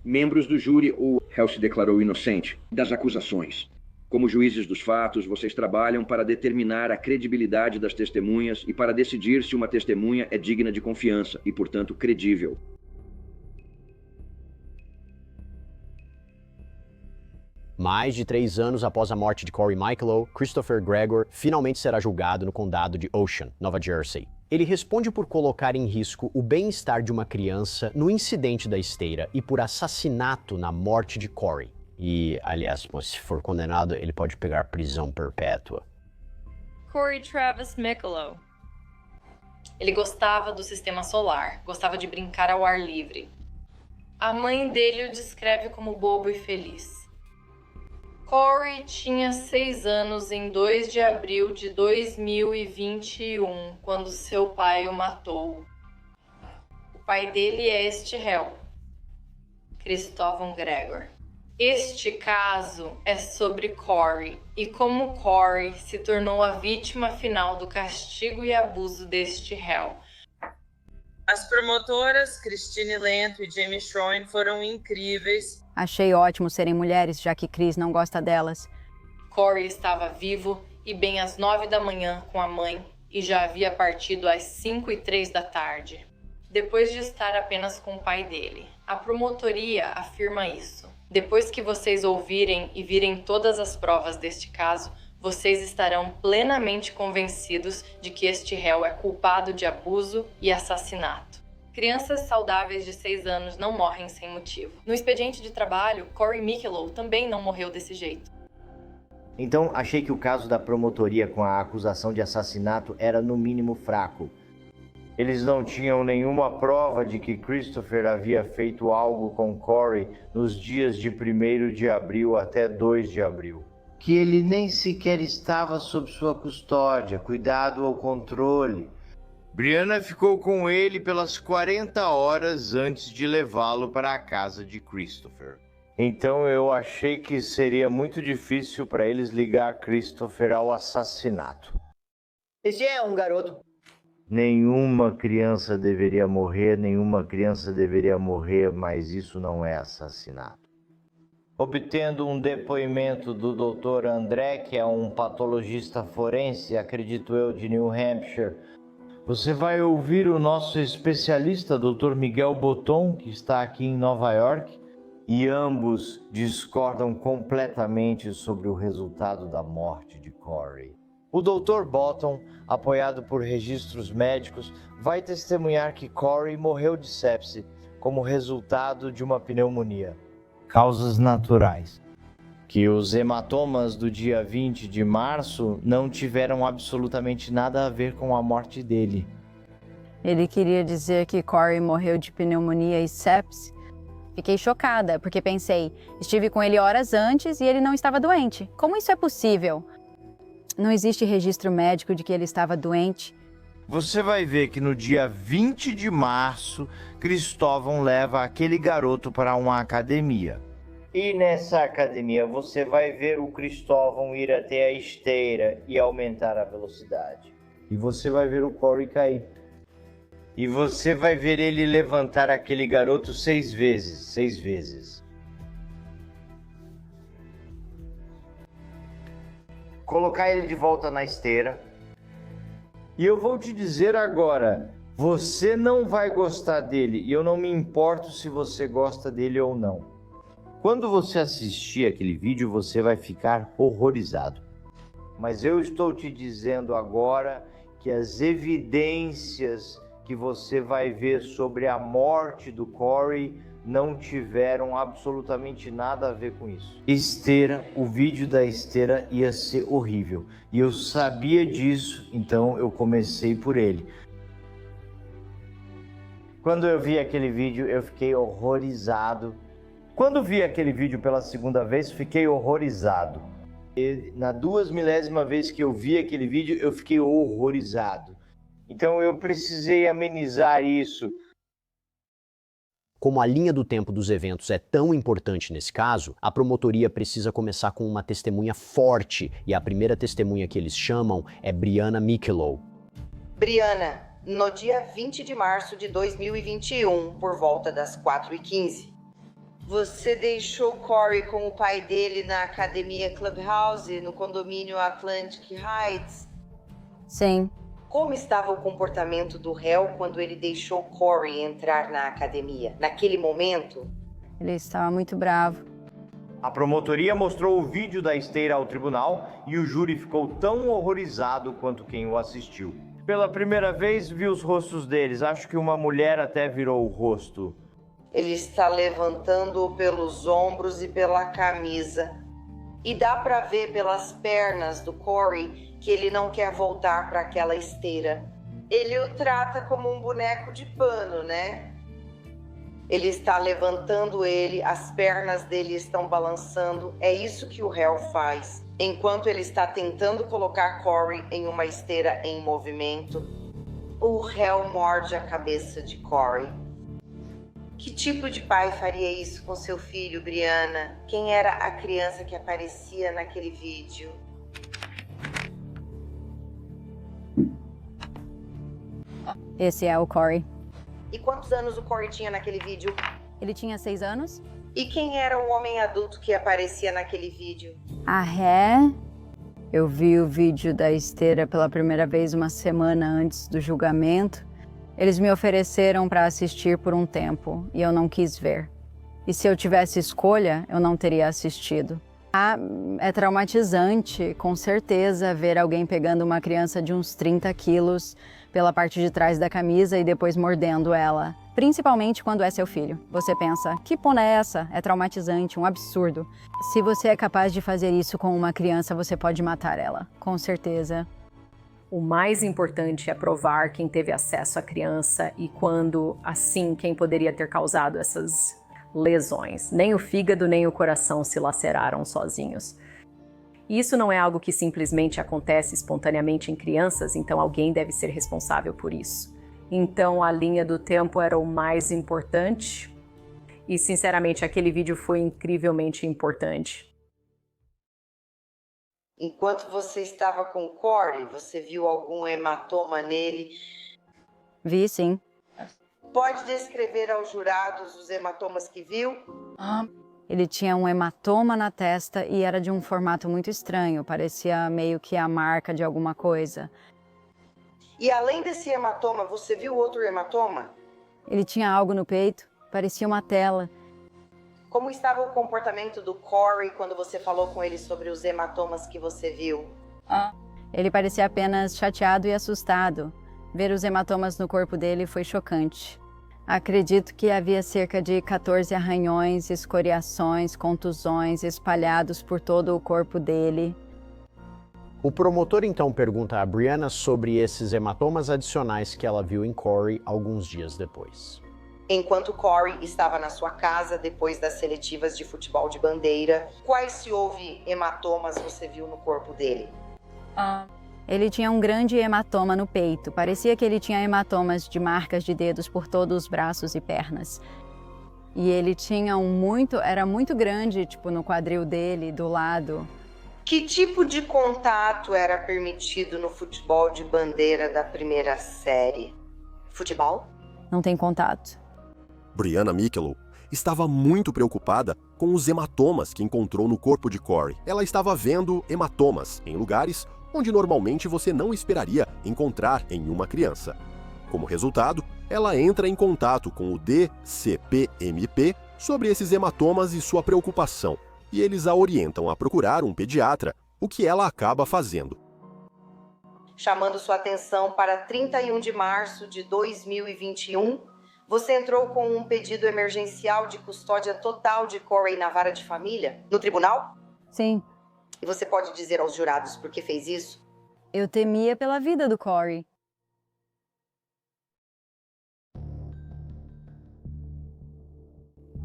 Membros do júri, o réu se declarou inocente das acusações. Como juízes dos fatos, vocês trabalham para determinar a credibilidade das testemunhas e para decidir se uma testemunha é digna de confiança e, portanto, credível. Mais de 3 anos após a morte de Corey Mikelow, Christopher Gregor finalmente será julgado no condado de Ocean, Nova Jersey. Ele responde por colocar em risco o bem-estar de uma criança no incidente da esteira e por assassinato na morte de Corey. E, aliás, se for condenado, ele pode pegar prisão perpétua. Corey Travis Mikelow. Ele gostava do sistema solar, gostava de brincar ao ar livre. A mãe dele o descreve como bobo e feliz. Corey tinha 6 anos em 2 de abril de 2021, quando seu pai o matou. O pai dele é este réu, Cristóvão Gregor. Este caso é sobre Corey e como Corey se tornou a vítima final do castigo e abuso deste réu. As promotoras Christine Lento e Jamie Schroen foram incríveis. Achei ótimo serem mulheres, já que Chris não gosta delas. Corey estava vivo e bem às 9 da manhã com a mãe e já havia partido às 5:03 da tarde, depois de estar apenas com o pai dele. A promotoria afirma isso. Depois que vocês ouvirem e virem todas as provas deste caso, vocês estarão plenamente convencidos de que este réu é culpado de abuso e assassinato. Crianças saudáveis de 6 anos não morrem sem motivo. No expediente de trabalho, Corey Mikelow também não morreu desse jeito. Então, achei que o caso da promotoria com a acusação de assassinato era no mínimo fraco. Eles não tinham nenhuma prova de que Christopher havia feito algo com Corey nos dias de 1º de abril até 2 de abril. Que ele nem sequer estava sob sua custódia, cuidado ou controle. Brianna ficou com ele pelas 40 horas antes de levá-lo para a casa de Christopher. Então eu achei que seria muito difícil para eles ligar Christopher ao assassinato. Esse é um garoto. Nenhuma criança deveria morrer, mas isso não é assassinato. Obtendo um depoimento do Dr. André, que é um patologista forense, acredito eu, de New Hampshire, você vai ouvir o nosso especialista, Dr. Miguel Botton, que está aqui em Nova York, e ambos discordam completamente sobre o resultado da morte de Corey. O Dr. Botton, apoiado por registros médicos, vai testemunhar que Corey morreu de sepse como resultado de uma pneumonia. Causas naturais. Que os hematomas do dia 20 de março não tiveram absolutamente nada a ver com a morte dele. Ele queria dizer que Corey morreu de pneumonia e sepse. Fiquei chocada, porque pensei, estive com ele horas antes e ele não estava doente. Como isso é possível? Não existe registro médico de que ele estava doente. Você vai ver que no dia 20 de março, Cristóvão leva aquele garoto para uma academia. E nessa academia você vai ver o Cristóvão ir até a esteira e aumentar a velocidade. E você vai ver o Corey cair. E você vai ver ele levantar aquele garoto 6 vezes. Colocar ele de volta na esteira. E eu vou te dizer agora, você não vai gostar dele e eu não me importo se você gosta dele ou não. Quando você assistir aquele vídeo, você vai ficar horrorizado. Mas eu estou te dizendo agora que as evidências que você vai ver sobre a morte do Corey não tiveram absolutamente nada a ver com isso. Esteira, o vídeo da esteira ia ser horrível. E eu sabia disso, então eu comecei por ele. Quando eu vi aquele vídeo, eu fiquei horrorizado. Quando vi aquele vídeo pela segunda vez, fiquei horrorizado. E na 2.000ª vez que eu vi aquele vídeo, eu fiquei horrorizado. Então eu precisei amenizar isso. Como a linha do tempo dos eventos é tão importante nesse caso, a promotoria precisa começar com uma testemunha forte, e a primeira testemunha que eles chamam é Brianna Mikelow. Brianna, no dia 20 de março de 2021, por volta das 4h15, você deixou Corey com o pai dele na academia Clubhouse, no condomínio Atlantic Heights? Sim. Como estava o comportamento do réu quando ele deixou Corey entrar na academia? Naquele momento? Ele estava muito bravo. A promotoria mostrou o vídeo da esteira ao tribunal e o júri ficou tão horrorizado quanto quem o assistiu. Pela primeira vez vi os rostos deles, acho que uma mulher até virou o rosto. Ele está levantando-o pelos ombros e pela camisa. E dá para ver pelas pernas do Corey que ele não quer voltar para aquela esteira. Ele o trata como um boneco de pano, né? Ele está levantando ele, as pernas dele estão balançando. É isso que o réu faz. Enquanto ele está tentando colocar Corey em uma esteira em movimento, o réu morde a cabeça de Corey. Que tipo de pai faria isso com seu filho, Brianna? Quem era a criança que aparecia naquele vídeo? Esse é o Corey. E quantos anos o Corey tinha naquele vídeo? Ele tinha 6 anos. E quem era o homem adulto que aparecia naquele vídeo? Eu vi o vídeo da esteira pela primeira vez uma semana antes do julgamento. Eles me ofereceram para assistir por um tempo e eu não quis ver. E se eu tivesse escolha, eu não teria assistido. É traumatizante, com certeza, ver alguém pegando uma criança de uns 30 quilos pela parte de trás da camisa e depois mordendo ela. Principalmente quando é seu filho. Você pensa, que pona é essa? É traumatizante, um absurdo. Se você é capaz de fazer isso com uma criança, você pode matar ela, com certeza. O mais importante é provar quem teve acesso à criança e quando, assim, quem poderia ter causado essas lesões. Nem o fígado nem o coração se laceraram sozinhos. Isso não é algo que simplesmente acontece espontaneamente em crianças, então alguém deve ser responsável por isso. Então a linha do tempo era o mais importante e, sinceramente, aquele vídeo foi incrivelmente importante. Enquanto você estava com o Corey, você viu algum hematoma nele? Vi, sim. Pode descrever aos jurados os hematomas que viu? Ele tinha um hematoma na testa e era de um formato muito estranho, parecia meio que a marca de alguma coisa. E além desse hematoma, você viu outro hematoma? Ele tinha algo no peito, parecia uma tela. Como estava o comportamento do Corey quando você falou com ele sobre os hematomas que você viu? Ele parecia apenas chateado e assustado. Ver os hematomas no corpo dele foi chocante. Acredito que havia cerca de 14 arranhões, escoriações, contusões espalhados por todo o corpo dele. O promotor então pergunta a Brianna sobre esses hematomas adicionais que ela viu em Corey alguns dias depois. Enquanto Corey estava na sua casa depois das seletivas de futebol de bandeira, quais se houve hematomas você viu no corpo dele? Ele tinha um grande hematoma no peito. Parecia que ele tinha hematomas de marcas de dedos por todos os braços e pernas. E ele tinha era muito grande, tipo, no quadril dele, do lado. Que tipo de contato era permitido no futebol de bandeira da primeira série? Futebol? Não tem contato. Brianna Mikelow estava muito preocupada com os hematomas que encontrou no corpo de Corey. Ela estava vendo hematomas em lugares onde normalmente você não esperaria encontrar em uma criança. Como resultado, ela entra em contato com o DCPMP sobre esses hematomas e sua preocupação, e eles a orientam a procurar um pediatra, o que ela acaba fazendo. chamando sua atenção para 31 de março de 2021, você entrou com um pedido emergencial de custódia total de Corey na vara de família, no tribunal? Sim. E você pode dizer aos jurados por que fez isso? Eu temia pela vida do Corey.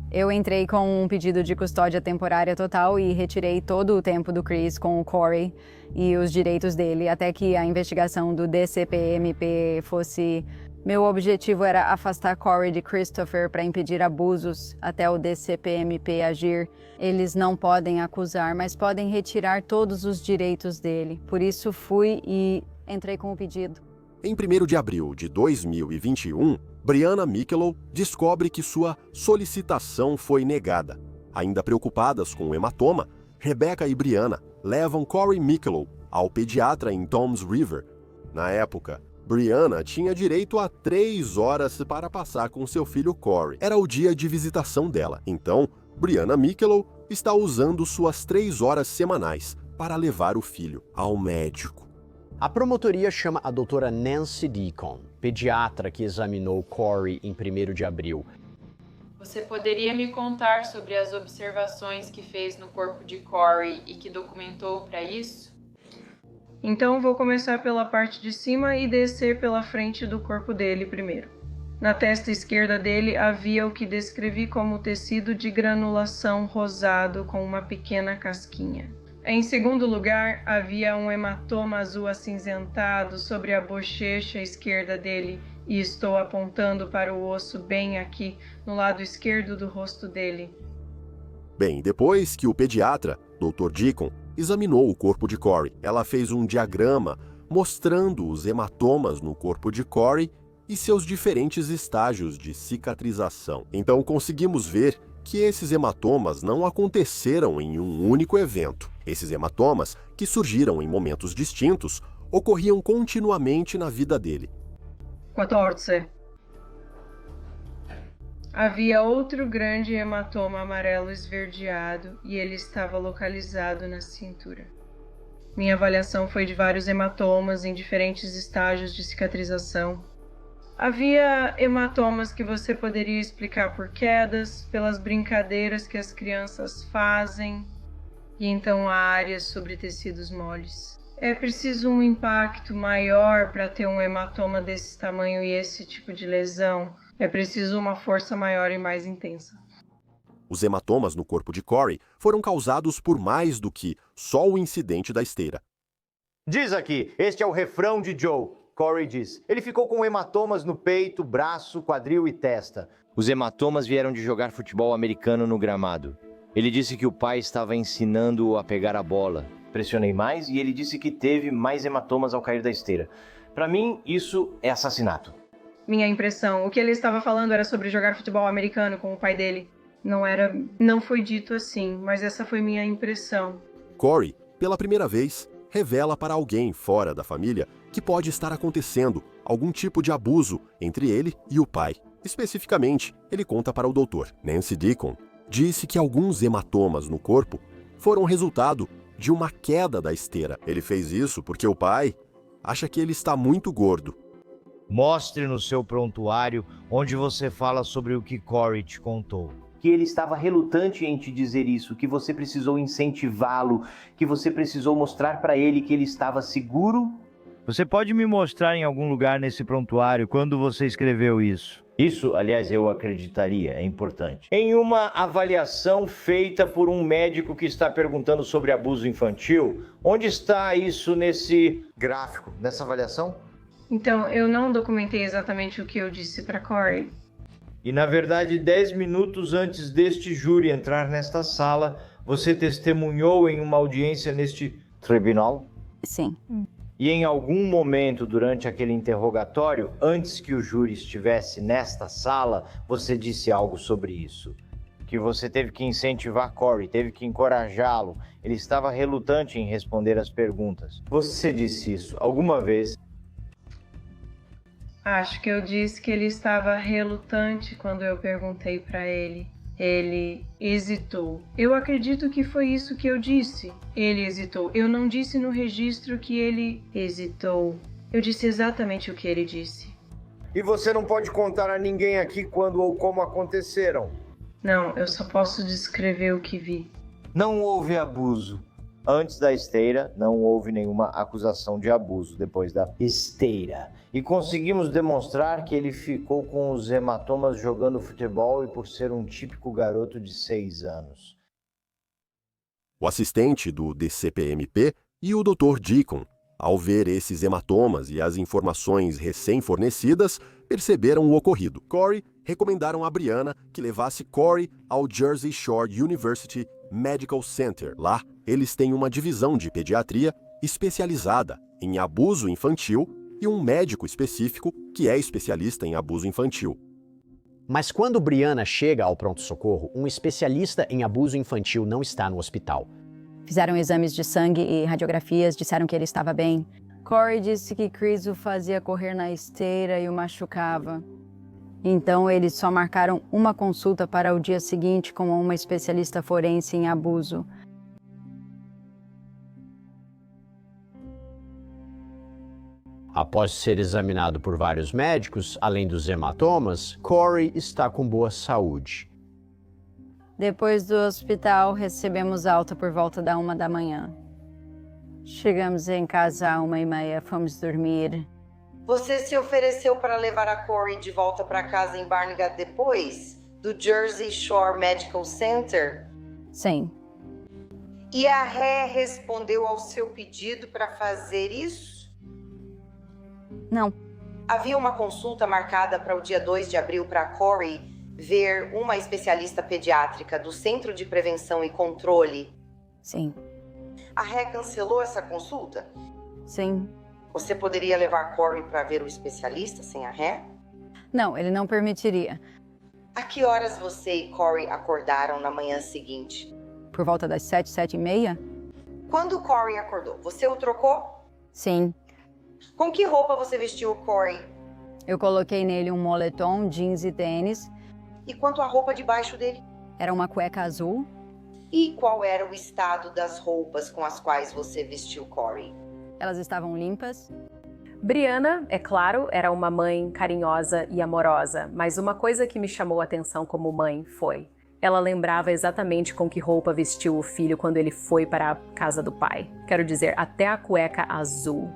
Eu entrei com um pedido de custódia temporária total e retirei todo o tempo do Chris com o Corey e os direitos dele, até que a investigação do DCPMP fosse... Meu objetivo era afastar Corey de Christopher para impedir abusos até o DCPMP agir. Eles não podem acusar, mas podem retirar todos os direitos dele. Por isso fui e entrei com o pedido. Em 1º de abril de 2021, Brianna Mikelow descobre que sua solicitação foi negada. Ainda preocupadas com o hematoma, Rebecca e Brianna levam Corey Mikelow ao pediatra em Toms River. Na época, Brianna tinha direito a 3 horas para passar com seu filho Corey. Era o dia de visitação dela. Então, Brianna Mikelow está usando suas 3 horas semanais para levar o filho ao médico. A promotoria chama a doutora Nancy Deacon, pediatra que examinou Corey em 1º de abril. Você poderia me contar sobre as observações que fez no corpo de Corey e que documentou para isso? Então vou começar pela parte de cima e descer pela frente do corpo dele primeiro. Na testa esquerda dele havia o que descrevi como tecido de granulação rosado com uma pequena casquinha. Em segundo lugar, havia um hematoma azul acinzentado sobre a bochecha esquerda dele e estou apontando para o osso bem aqui, no lado esquerdo do rosto dele. Bem, depois que o pediatra, Dr. Deacon, examinou o corpo de Corey, ela fez um diagrama mostrando os hematomas no corpo de Corey e seus diferentes estágios de cicatrização. Então conseguimos ver que esses hematomas não aconteceram em um único evento. Esses hematomas, que surgiram em momentos distintos, ocorriam continuamente na vida dele. 14. Havia outro grande hematoma amarelo esverdeado e ele estava localizado na cintura. Minha avaliação foi de vários hematomas em diferentes estágios de cicatrização. Havia hematomas que você poderia explicar por quedas, pelas brincadeiras que as crianças fazem, e então há áreas sobre tecidos moles. É preciso um impacto maior para ter um hematoma desse tamanho e esse tipo de lesão. É preciso uma força maior e mais intensa. Os hematomas no corpo de Corey foram causados por mais do que só o incidente da esteira. Diz aqui, este é o refrão de Joe. Corey diz, ele ficou com hematomas no peito, braço, quadril e testa. Os hematomas vieram de jogar futebol americano no gramado. Ele disse que o pai estava ensinando-o a pegar a bola. Pressionei mais e ele disse que teve mais hematomas ao cair da esteira. Para mim, isso é assassinato. Minha impressão, o que ele estava falando era sobre jogar futebol americano com o pai dele. Não foi dito assim, mas essa foi minha impressão. Corey, pela primeira vez, revela para alguém fora da família que pode estar acontecendo algum tipo de abuso entre ele e o pai. Especificamente, ele conta para o doutor. Nancy Deacon disse que alguns hematomas no corpo foram resultado de uma queda da esteira. Ele fez isso porque o pai acha que ele está muito gordo. Mostre no seu prontuário onde você fala sobre o que Corey te contou. Que ele estava relutante em te dizer isso, que você precisou incentivá-lo, que você precisou mostrar para ele que ele estava seguro. Você pode me mostrar em algum lugar nesse prontuário quando você escreveu isso? Isso, aliás, eu acreditaria, é importante. Em uma avaliação feita por um médico que está perguntando sobre abuso infantil, onde está isso nesse gráfico, nessa avaliação? Então, eu não documentei exatamente o que eu disse para Corey. E, na verdade, 10 minutos antes deste júri entrar nesta sala, você testemunhou em uma audiência neste tribunal? Sim. E em algum momento durante aquele interrogatório, antes que o júri estivesse nesta sala, você disse algo sobre isso. Que você teve que incentivar Corey, teve que encorajá-lo. Ele estava relutante em responder as perguntas. Você disse isso alguma vez? Acho que eu disse que ele estava relutante quando eu perguntei para ele. Ele hesitou. Eu acredito que foi isso que eu disse. Ele hesitou. Eu não disse no registro que ele hesitou. Eu disse exatamente o que ele disse. E você não pode contar a ninguém aqui quando ou como aconteceram? Não, eu só posso descrever o que vi. Não houve abuso. Antes da esteira, não houve nenhuma acusação de abuso depois da esteira. E conseguimos demonstrar que ele ficou com os hematomas jogando futebol e por ser um típico garoto de 6 anos. O assistente do DCPMP e o Dr. Deacon, ao ver esses hematomas e as informações recém-fornecidas, perceberam o ocorrido. Corey recomendaram a Brianna que levasse Corey ao Jersey Shore University Medical Center. Lá, eles têm uma divisão de pediatria especializada em abuso infantil e um médico específico que é especialista em abuso infantil. Mas quando Brianna chega ao pronto-socorro, um especialista em abuso infantil não está no hospital. Fizeram exames de sangue e radiografias, disseram que ele estava bem. Corey disse que Chris o fazia correr na esteira e o machucava. Então, eles só marcaram uma consulta para o dia seguinte com uma especialista forense em abuso. Após ser examinado por vários médicos, além dos hematomas, Corey está com boa saúde. Depois do hospital, recebemos alta por volta da 1 da manhã. Chegamos em casa às 1h30, fomos dormir. Você se ofereceu para levar a Corey de volta para casa em Barnegat depois? Do Jersey Shore Medical Center? Sim. E a Ré respondeu ao seu pedido para fazer isso? Não. Havia uma consulta marcada para o dia 2 de abril para Corey ver uma especialista pediátrica do Centro de Prevenção e Controle. Sim. A Ré cancelou essa consulta? Sim. Você poderia levar Corey para ver o especialista sem a Ré? Não, ele não permitiria. A que horas você e Corey acordaram na manhã seguinte? Por volta das 7, 7h30? Quando Corey acordou, você o trocou? Sim. Com que roupa você vestiu o Corey? Eu coloquei nele um moletom, jeans e tênis. E quanto à roupa debaixo dele? Era uma cueca azul. E qual era o estado das roupas com as quais você vestiu Corey? Elas estavam limpas. Brianna, é claro, era uma mãe carinhosa e amorosa, mas uma coisa que me chamou a atenção como mãe foi: ela lembrava exatamente com que roupa vestiu o filho quando ele foi para a casa do pai. Quero dizer, até a cueca azul.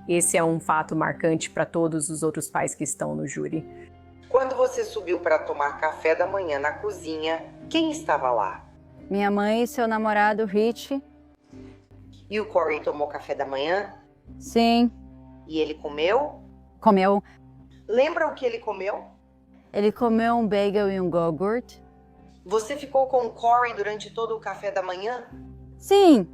Esse é um fato marcante para todos os outros pais que estão no júri. Quando você subiu para tomar café da manhã na cozinha, quem estava lá? Minha mãe e seu namorado, Rich. E o Corey tomou café da manhã? Sim. E ele comeu? Comeu. Lembra o que ele comeu? Ele comeu um bagel e um iogurte. Você ficou com o Corey durante todo o café da manhã? Sim.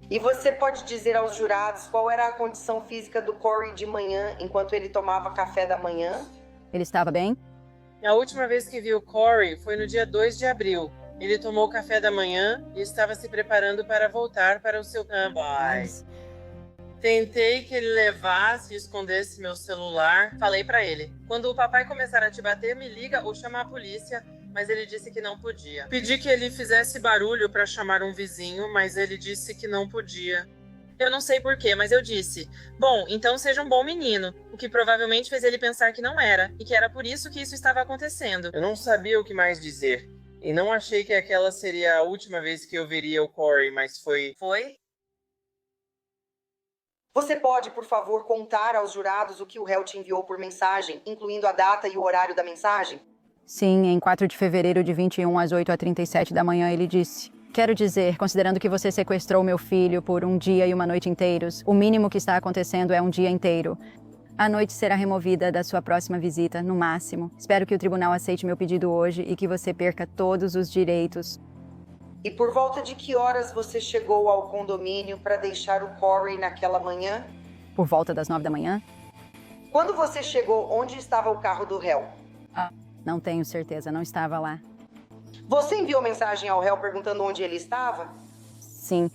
E você pode dizer aos jurados qual era a condição física do Corey de manhã enquanto ele tomava café da manhã? Ele estava bem? A última vez que vi o Corey foi no dia 2 de abril. Ele tomou café da manhã e estava se preparando para voltar para o seu campus. Tentei que ele levasse e escondesse meu celular. Falei para ele: quando o papai começar a te bater, me liga ou chama a polícia. Mas ele disse que não podia. Pedi que ele fizesse barulho para chamar um vizinho, mas ele disse que não podia. Eu não sei porquê, mas eu disse: bom, então seja um bom menino, o que provavelmente fez ele pensar que não era, e que era por isso que isso estava acontecendo. Eu não sabia o que mais dizer, e não achei que aquela seria a última vez que eu veria o Corey, mas foi... Foi? Você pode, por favor, contar aos jurados o que o réu te enviou por mensagem, incluindo a data e o horário da mensagem? Sim, em 4 de fevereiro de 21 às 8h37 da manhã ele disse: quero dizer, considerando que você sequestrou meu filho por um dia e uma noite inteiros, o mínimo que está acontecendo é um dia inteiro. A noite será removida da sua próxima visita, no máximo. Espero que o tribunal aceite meu pedido hoje e que você perca todos os direitos. E por volta de que horas você chegou ao condomínio para deixar o Corey naquela manhã? Por volta das 9 da manhã. Quando você chegou, onde estava o carro do réu? Não tenho certeza, não estava lá. Você enviou mensagem ao réu perguntando onde ele estava? Sim.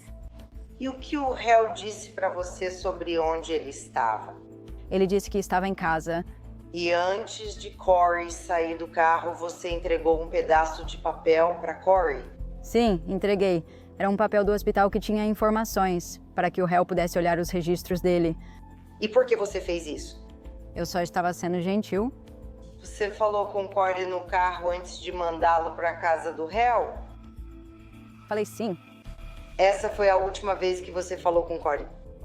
E o que o réu disse para você sobre onde ele estava? Ele disse que estava em casa. E antes de Corey sair do carro, você entregou um pedaço de papel para Corey? Sim, entreguei. Era um papel do hospital que tinha informações, para que o réu pudesse olhar os registros dele. E por que você fez isso? Eu só estava sendo gentil. Você falou com Corey no carro antes de mandá-lo para a casa do réu? Falei sim. Essa foi a última vez que você falou com Corey?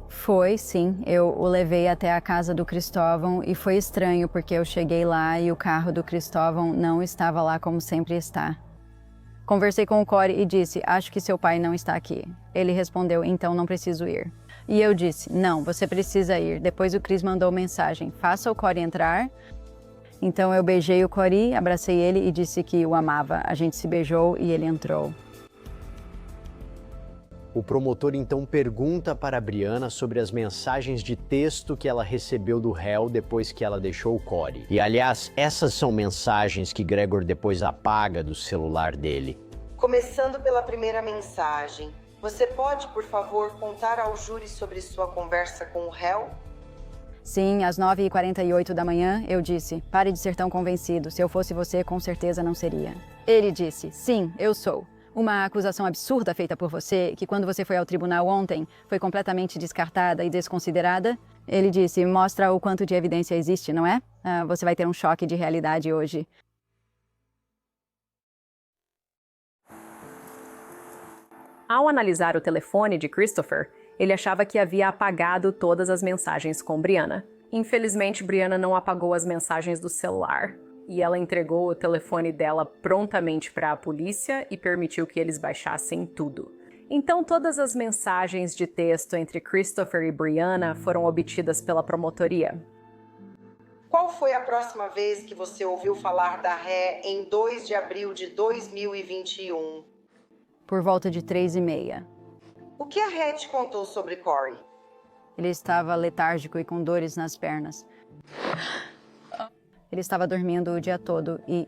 Foi, sim. Eu o levei até a casa do Cristóvão e foi estranho porque eu cheguei lá e o carro do Cristóvão não estava lá como sempre está. Conversei com o Corey e disse, acho que seu pai não está aqui. Ele respondeu, então não preciso ir. E eu disse, não, você precisa ir. Depois o Chris mandou mensagem, faça o Corey entrar. Então eu beijei o Corey, abracei ele e disse que o amava. A gente se beijou e ele entrou. O promotor então pergunta para a Brianna sobre as mensagens de texto que ela recebeu do réu depois que ela deixou o Corey. E aliás, essas são mensagens que Gregor depois apaga do celular dele. Começando pela primeira mensagem, você pode, por favor, contar ao júri sobre sua conversa com o réu? Sim, às 9h48 da manhã, eu disse, pare de ser tão convencido, se eu fosse você, com certeza não seria. Ele disse, sim, eu sou. Uma acusação absurda feita por você, que quando você foi ao tribunal ontem, foi completamente descartada e desconsiderada. Ele disse, mostra o quanto de evidência existe, não é? Você vai ter um choque de realidade hoje. Ao analisar o telefone de Christopher, ele achava que havia apagado todas as mensagens com Brianna. Infelizmente, Brianna não apagou as mensagens do celular. E ela entregou o telefone dela prontamente para a polícia e permitiu que eles baixassem tudo. Então, todas as mensagens de texto entre Christopher e Brianna foram obtidas pela promotoria. Qual foi a próxima vez que você ouviu falar da ré em 2 de abril de 2021? Por volta de 3h30. O que a ré te contou sobre Corey? Ele estava letárgico e com dores nas pernas. Ele estava dormindo o dia todo e...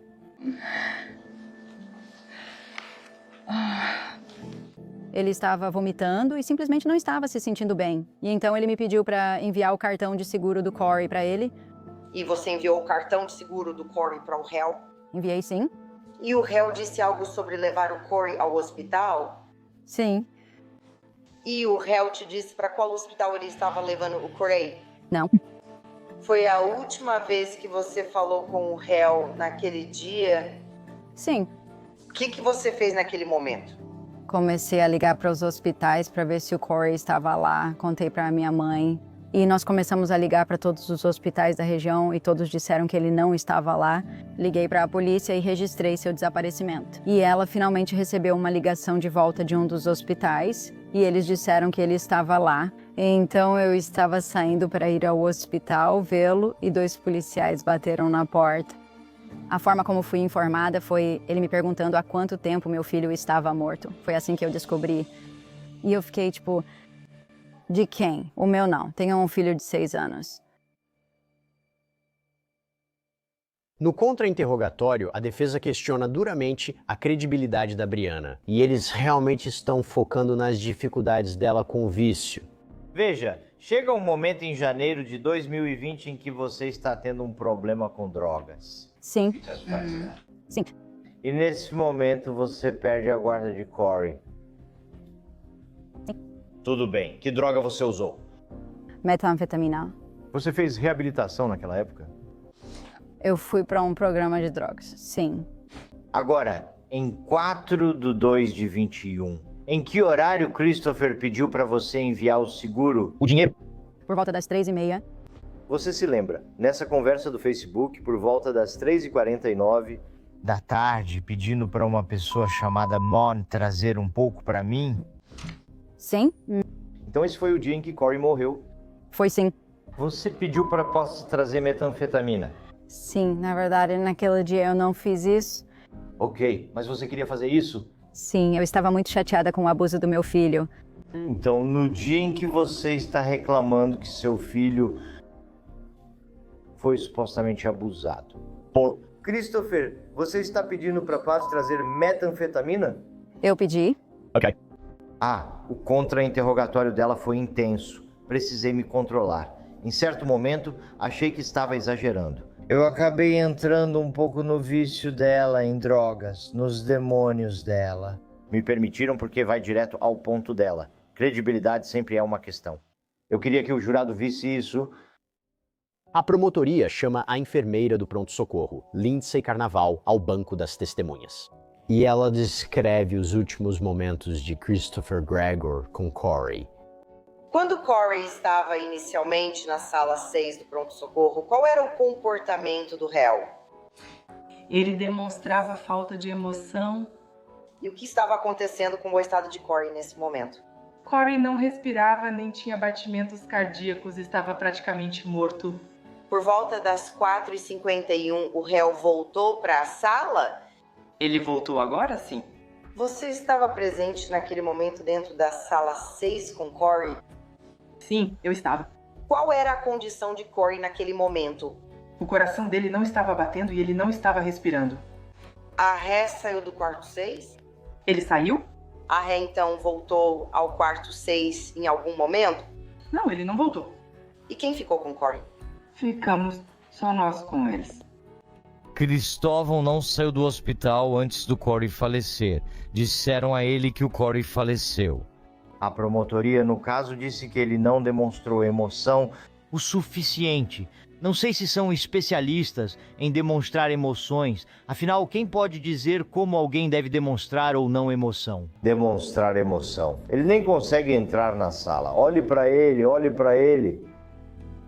Ele estava vomitando e simplesmente não estava se sentindo bem. E então ele me pediu para enviar o cartão de seguro do Corey para ele. E você enviou o cartão de seguro do Corey para o réu? Enviei sim. E o réu disse algo sobre levar o Corey ao hospital? Sim. E o réu te disse para qual hospital ele estava levando o Corey? Não. Foi a última vez que você falou com o réu naquele dia? Sim. O que você fez naquele momento? Comecei a ligar para os hospitais para ver se o Corey estava lá. Contei para a minha mãe. E nós começamos a ligar para todos os hospitais da região e todos disseram que ele não estava lá. Liguei para a polícia e registrei seu desaparecimento. E ela finalmente recebeu uma ligação de volta de um dos hospitais e eles disseram que ele estava lá. Então eu estava saindo para ir ao hospital vê-lo e 2 policiais bateram na porta. A forma como fui informada foi ele me perguntando há quanto tempo meu filho estava morto. Foi assim que eu descobri. E eu fiquei tipo, de quem? O meu não. Tenho um filho de 6 anos. No contra-interrogatório, a defesa questiona duramente a credibilidade da Brianna. E eles realmente estão focando nas dificuldades dela com o vício. Veja, chega um momento em janeiro de 2020 em que você está tendo um problema com drogas. Sim. Sim. E nesse momento você perde a guarda de Corey. Sim. Tudo bem. Que droga você usou? Metanfetamina. Você fez reabilitação naquela época? Eu fui para um programa de drogas, sim. Agora, em 4/2/21, em que horário Christopher pediu para você enviar o seguro? O dinheiro? Por volta das 3h30. Você se lembra, nessa conversa do Facebook, por volta das 3h49 da tarde, pedindo para uma pessoa chamada Mon trazer um pouco para mim? Sim. Então esse foi o dia em que Corey morreu? Foi sim. Você pediu para possa trazer metanfetamina? Sim, na verdade, naquele dia eu não fiz isso. Ok, mas você queria fazer isso? Sim, eu estava muito chateada com o abuso do meu filho. Então, no dia em que você está reclamando que seu filho foi supostamente abusado. Christopher, você está pedindo para Paz trazer metanfetamina? Eu pedi. Ok. O contra-interrogatório dela foi intenso. Precisei me controlar. Em certo momento, achei que estava exagerando. Eu acabei entrando um pouco no vício dela em drogas, nos demônios dela. Me permitiram porque vai direto ao ponto dela. Credibilidade sempre é uma questão. Eu queria que o jurado visse isso. A promotoria chama a enfermeira do pronto-socorro, Lindsay Carnaval, ao banco das testemunhas. E ela descreve os últimos momentos de Christopher Gregor com Corey. Quando Corey estava inicialmente na sala 6 do pronto-socorro, qual era o comportamento do réu? Ele demonstrava falta de emoção. E o que estava acontecendo com o estado de Corey nesse momento? Corey não respirava nem tinha batimentos cardíacos, estava praticamente morto. Por volta das 4h51, o réu voltou para a sala? Ele voltou agora, sim? Você estava presente naquele momento dentro da sala 6 com Corey? Sim, eu estava. Qual era a condição de Corey naquele momento? O coração dele não estava batendo e ele não estava respirando. A ré saiu do quarto 6? Ele saiu? A ré então voltou ao quarto 6 em algum momento? Não, ele não voltou. E quem ficou com Corey? Ficamos só nós com eles. Cristóvão não saiu do hospital antes do Corey falecer. Disseram a ele que o Corey faleceu. A promotoria, no caso, disse que ele não demonstrou emoção o suficiente. Não sei se são especialistas em demonstrar emoções. Afinal, quem pode dizer como alguém deve demonstrar ou não emoção? Demonstrar emoção. Ele nem consegue entrar na sala. Olhe para ele, olhe para ele.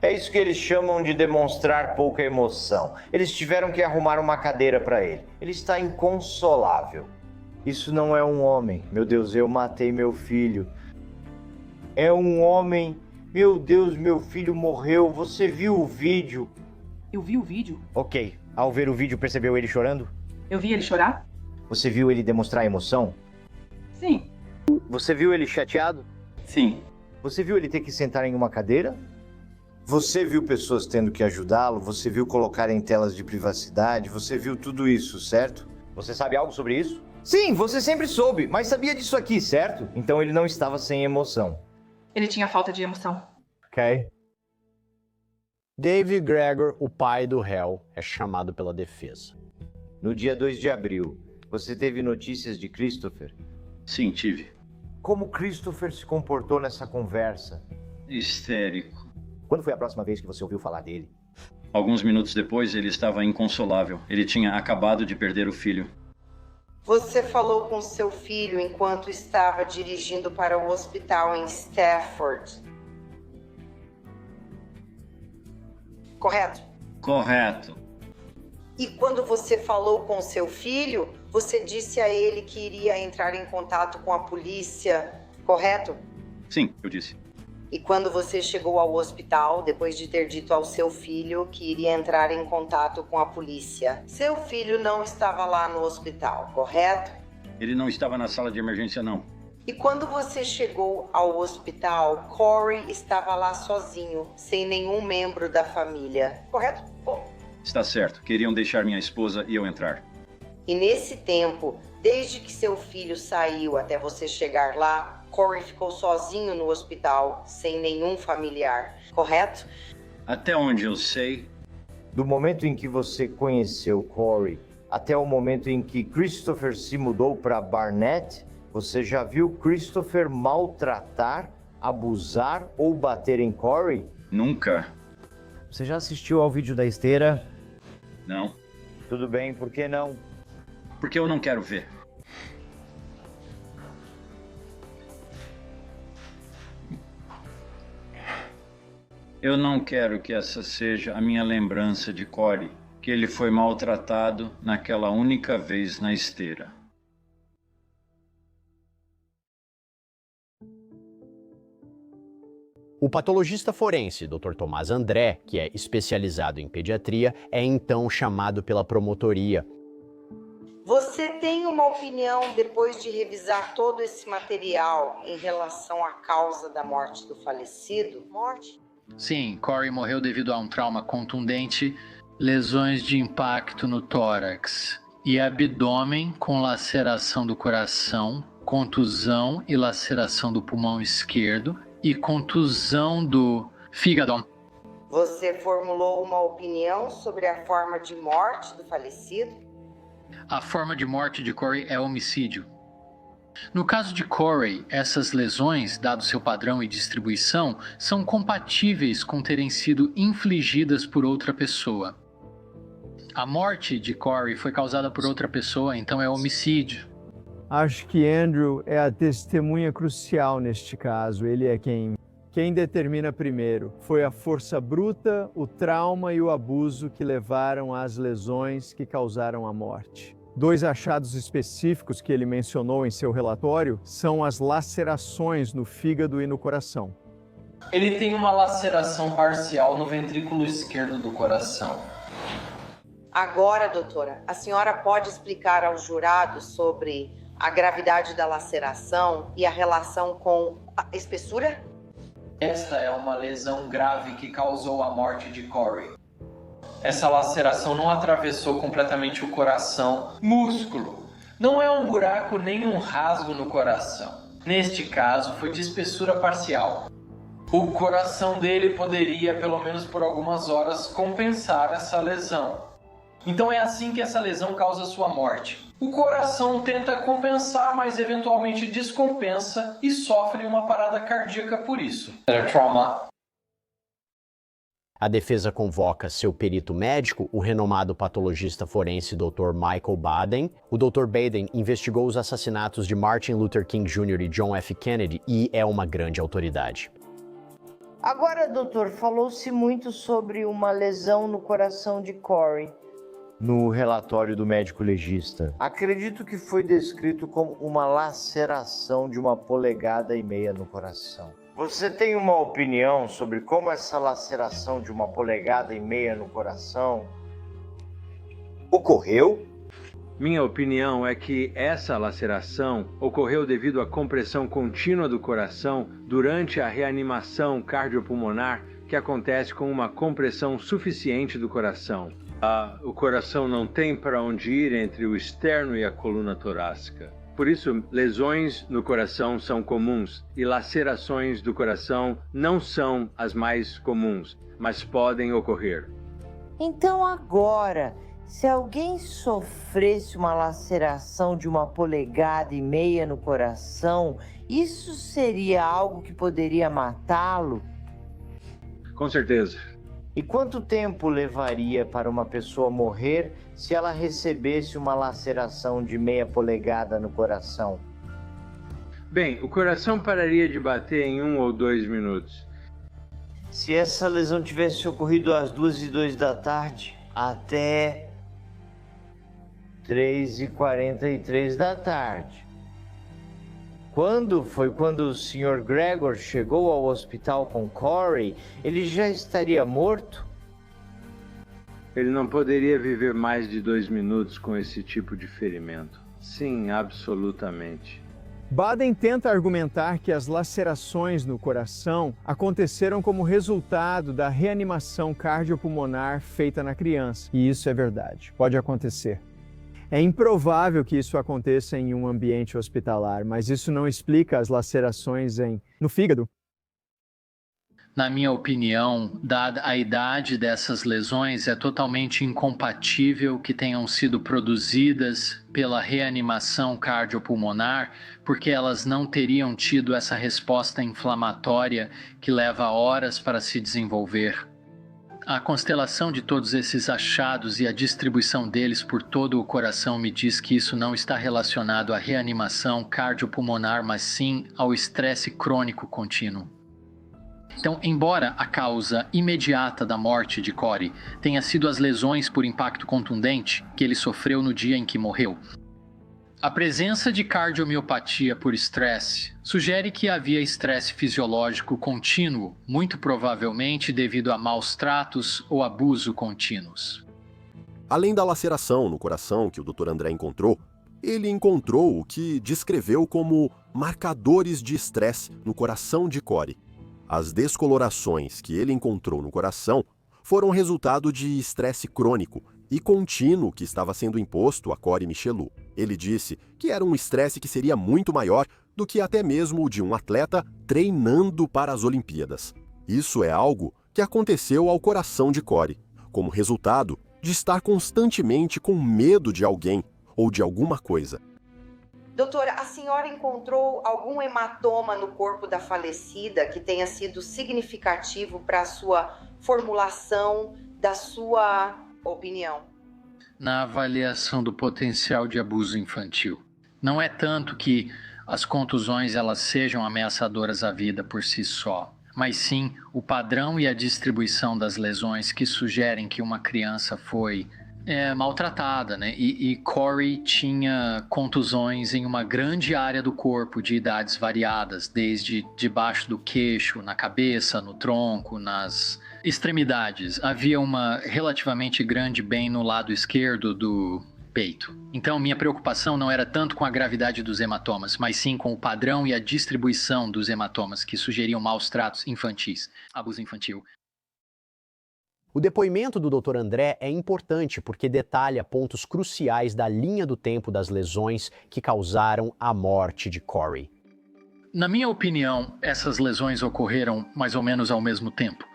É isso que eles chamam de demonstrar pouca emoção. Eles tiveram que arrumar uma cadeira para ele. Ele está inconsolável. Isso não é um homem. Meu Deus, eu matei meu filho. É um homem. Meu Deus, meu filho morreu. Você viu o vídeo? Eu vi o vídeo. Ok. Ao ver o vídeo, percebeu ele chorando? Eu vi ele chorar? Você viu ele demonstrar emoção? Sim. Você viu ele chateado? Sim. Você viu ele ter que sentar em uma cadeira? Você viu pessoas tendo que ajudá-lo? Você viu colocar em telas de privacidade? Você viu tudo isso, certo? Você sabe algo sobre isso? Sim, você sempre soube, mas sabia disso aqui, certo? Então ele não estava sem emoção. Ele tinha falta de emoção. Ok. David Gregor, o pai do réu, é chamado pela defesa. No dia 2 de abril, você teve notícias de Christopher? Sim, tive. Como Christopher se comportou nessa conversa? Histérico. Quando foi a próxima vez que você ouviu falar dele? Alguns minutos depois, ele estava inconsolável. Ele tinha acabado de perder o filho. Você falou com seu filho enquanto estava dirigindo para o hospital em Stafford. Correto? Correto. E quando você falou com seu filho, você disse a ele que iria entrar em contato com a polícia, correto? Sim, eu disse. E quando você chegou ao hospital, depois de ter dito ao seu filho que iria entrar em contato com a polícia, seu filho não estava lá no hospital, correto? Ele não estava na sala de emergência, não. E quando você chegou ao hospital, Corey estava lá sozinho, sem nenhum membro da família, correto? Está certo. Queriam deixar minha esposa e eu entrar. E nesse tempo, desde que seu filho saiu até você chegar lá, Corey ficou sozinho no hospital, sem nenhum familiar, correto? Até onde eu sei. Do momento em que você conheceu Corey até o momento em que Christopher se mudou para Barnett, você já viu Christopher maltratar, abusar ou bater em Corey? Nunca. Você já assistiu ao vídeo da esteira? Não. Tudo bem, por que não? Porque eu não quero ver. Eu não quero que essa seja a minha lembrança de Corey, que ele foi maltratado naquela única vez na esteira. O patologista forense, Dr. Tomás André, que é especializado em pediatria, é então chamado pela promotoria. Você tem uma opinião, depois de revisar todo esse material, em relação à causa da morte do falecido? Sim, Corey morreu devido a um trauma contundente, lesões de impacto no tórax e abdômen com laceração do coração, contusão e laceração do pulmão esquerdo e contusão do fígado. Você formulou uma opinião sobre a forma de morte do falecido? A forma de morte de Corey é homicídio. No caso de Corey, essas lesões, dado seu padrão e distribuição, são compatíveis com terem sido infligidas por outra pessoa. A morte de Corey foi causada por outra pessoa, então é homicídio. Acho que Andrew é a testemunha crucial neste caso. Ele é quem determina primeiro. Foi a força bruta, o trauma e o abuso que levaram às lesões que causaram a morte. 2 achados específicos que ele mencionou em seu relatório são as lacerações no fígado e no coração. Ele tem uma laceração parcial no ventrículo esquerdo do coração. Agora, doutora, a senhora pode explicar aos jurados sobre a gravidade da laceração e a relação com a espessura? Esta é uma lesão grave que causou a morte de Corey. Essa laceração não atravessou completamente o coração, músculo. Não é um buraco nem um rasgo no coração. Neste caso, foi de espessura parcial. O coração dele poderia, pelo menos por algumas horas, compensar essa lesão. Então é assim que essa lesão causa sua morte. O coração tenta compensar, mas eventualmente descompensa e sofre uma parada cardíaca por isso. Trauma. A defesa convoca seu perito médico, o renomado patologista forense Dr. Michael Baden. O Dr. Baden investigou os assassinatos de Martin Luther King Jr. e John F. Kennedy e é uma grande autoridade. Agora, doutor, falou-se muito sobre uma lesão no coração de Corey no relatório do médico legista. Acredito que foi descrito como uma laceração de 1,5 polegadas no coração. Você tem uma opinião sobre como essa laceração de 1,5 polegadas no coração ocorreu? Minha opinião é que essa laceração ocorreu devido à compressão contínua do coração durante a reanimação cardiopulmonar que acontece com uma compressão suficiente do coração. O coração não tem para onde ir entre o externo e a coluna torácica. Por isso, lesões no coração são comuns e lacerações do coração não são as mais comuns, mas podem ocorrer. Então agora, se alguém sofresse uma laceração de 1,5 polegadas no coração, isso seria algo que poderia matá-lo? Com certeza. E quanto tempo levaria para uma pessoa morrer se ela recebesse uma laceração de 0,5 polegada no coração? Bem, o coração pararia de bater em 1 ou 2 minutos. Se essa lesão tivesse ocorrido às 2:02 da tarde até 3:43 da tarde. Quando o Sr. Gregor chegou ao hospital com Corey, ele já estaria morto? Ele não poderia viver mais de 2 minutos com esse tipo de ferimento. Sim, absolutamente. Baden tenta argumentar que as lacerações no coração aconteceram como resultado da reanimação cardiopulmonar feita na criança. E isso é verdade, pode acontecer. É improvável que isso aconteça em um ambiente hospitalar, mas isso não explica as lacerações no fígado. Na minha opinião, dada a idade dessas lesões, é totalmente incompatível que tenham sido produzidas pela reanimação cardiopulmonar, porque elas não teriam tido essa resposta inflamatória que leva horas para se desenvolver. A constelação de todos esses achados e a distribuição deles por todo o coração me diz que isso não está relacionado à reanimação cardiopulmonar, mas sim ao estresse crônico contínuo. Então, embora a causa imediata da morte de Corey tenha sido as lesões por impacto contundente que ele sofreu no dia em que morreu, a presença de cardiomiopatia por estresse sugere que havia estresse fisiológico contínuo, muito provavelmente devido a maus tratos ou abuso contínuos. Além da laceração no coração que o Dr. André encontrou, ele encontrou o que descreveu como marcadores de estresse no coração de Corey. As descolorações que ele encontrou no coração foram resultado de estresse crônico e contínuo que estava sendo imposto a Corey Michelou. Ele disse que era um estresse que seria muito maior do que até mesmo o de um atleta treinando para as Olimpíadas. Isso é algo que aconteceu ao coração de Corey, como resultado de estar constantemente com medo de alguém ou de alguma coisa. Doutora, a senhora encontrou algum hematoma no corpo da falecida que tenha sido significativo para a sua formulação da sua opinião? Na avaliação do potencial de abuso infantil. Não é tanto que as contusões elas sejam ameaçadoras à vida por si só, mas sim o padrão e a distribuição das lesões que sugerem que uma criança foi maltratada, né? E Corey tinha contusões em uma grande área do corpo de idades variadas, desde debaixo do queixo, na cabeça, no tronco, nas extremidades. Havia uma relativamente grande bem no lado esquerdo do peito. Então, minha preocupação não era tanto com a gravidade dos hematomas, mas sim com o padrão e a distribuição dos hematomas que sugeriam maus tratos infantis, abuso infantil. O depoimento do Dr. André é importante porque detalha pontos cruciais da linha do tempo das lesões que causaram a morte de Corey. Na minha opinião, essas lesões ocorreram mais ou menos ao mesmo tempo.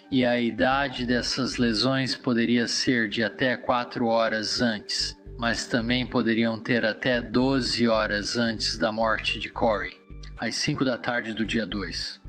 E a idade dessas lesões poderia ser de até 4 horas antes, mas também poderiam ter até 12 horas antes da morte de Corey, às 5 da tarde do dia 2.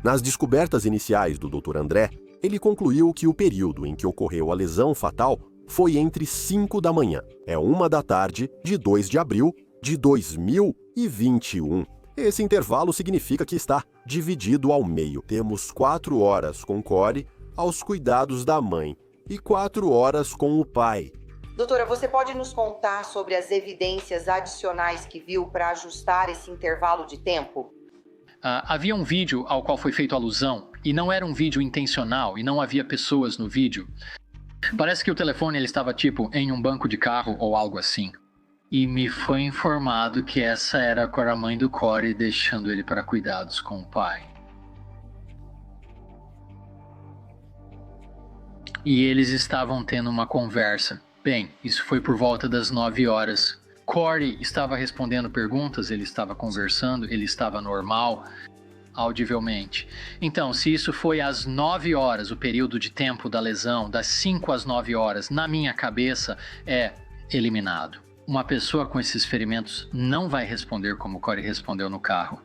Nas descobertas iniciais do Dr. André, ele concluiu que o período em que ocorreu a lesão fatal foi entre 5 da manhã, 1 da tarde, de 2 de abril de 2021. Esse intervalo significa que está dividido ao meio. Temos 4 horas com Corey aos cuidados da mãe e 4 horas com o pai. Doutora, você pode nos contar sobre as evidências adicionais que viu para ajustar esse intervalo de tempo? Havia um vídeo ao qual foi feita alusão, e não era um vídeo intencional, e não havia pessoas no vídeo. Parece que o telefone ele estava em um banco de carro ou algo assim. E me foi informado que essa era a mãe do Corey deixando ele para cuidados com o pai. E eles estavam tendo uma conversa. Bem, isso foi por volta das 9 horas. Corey estava respondendo perguntas, ele estava conversando, ele estava normal, audivelmente. Então, se isso foi às 9 horas, o período de tempo da lesão, das 5 às 9 horas, na minha cabeça, é eliminado. Uma pessoa com esses ferimentos não vai responder como Corey respondeu no carro.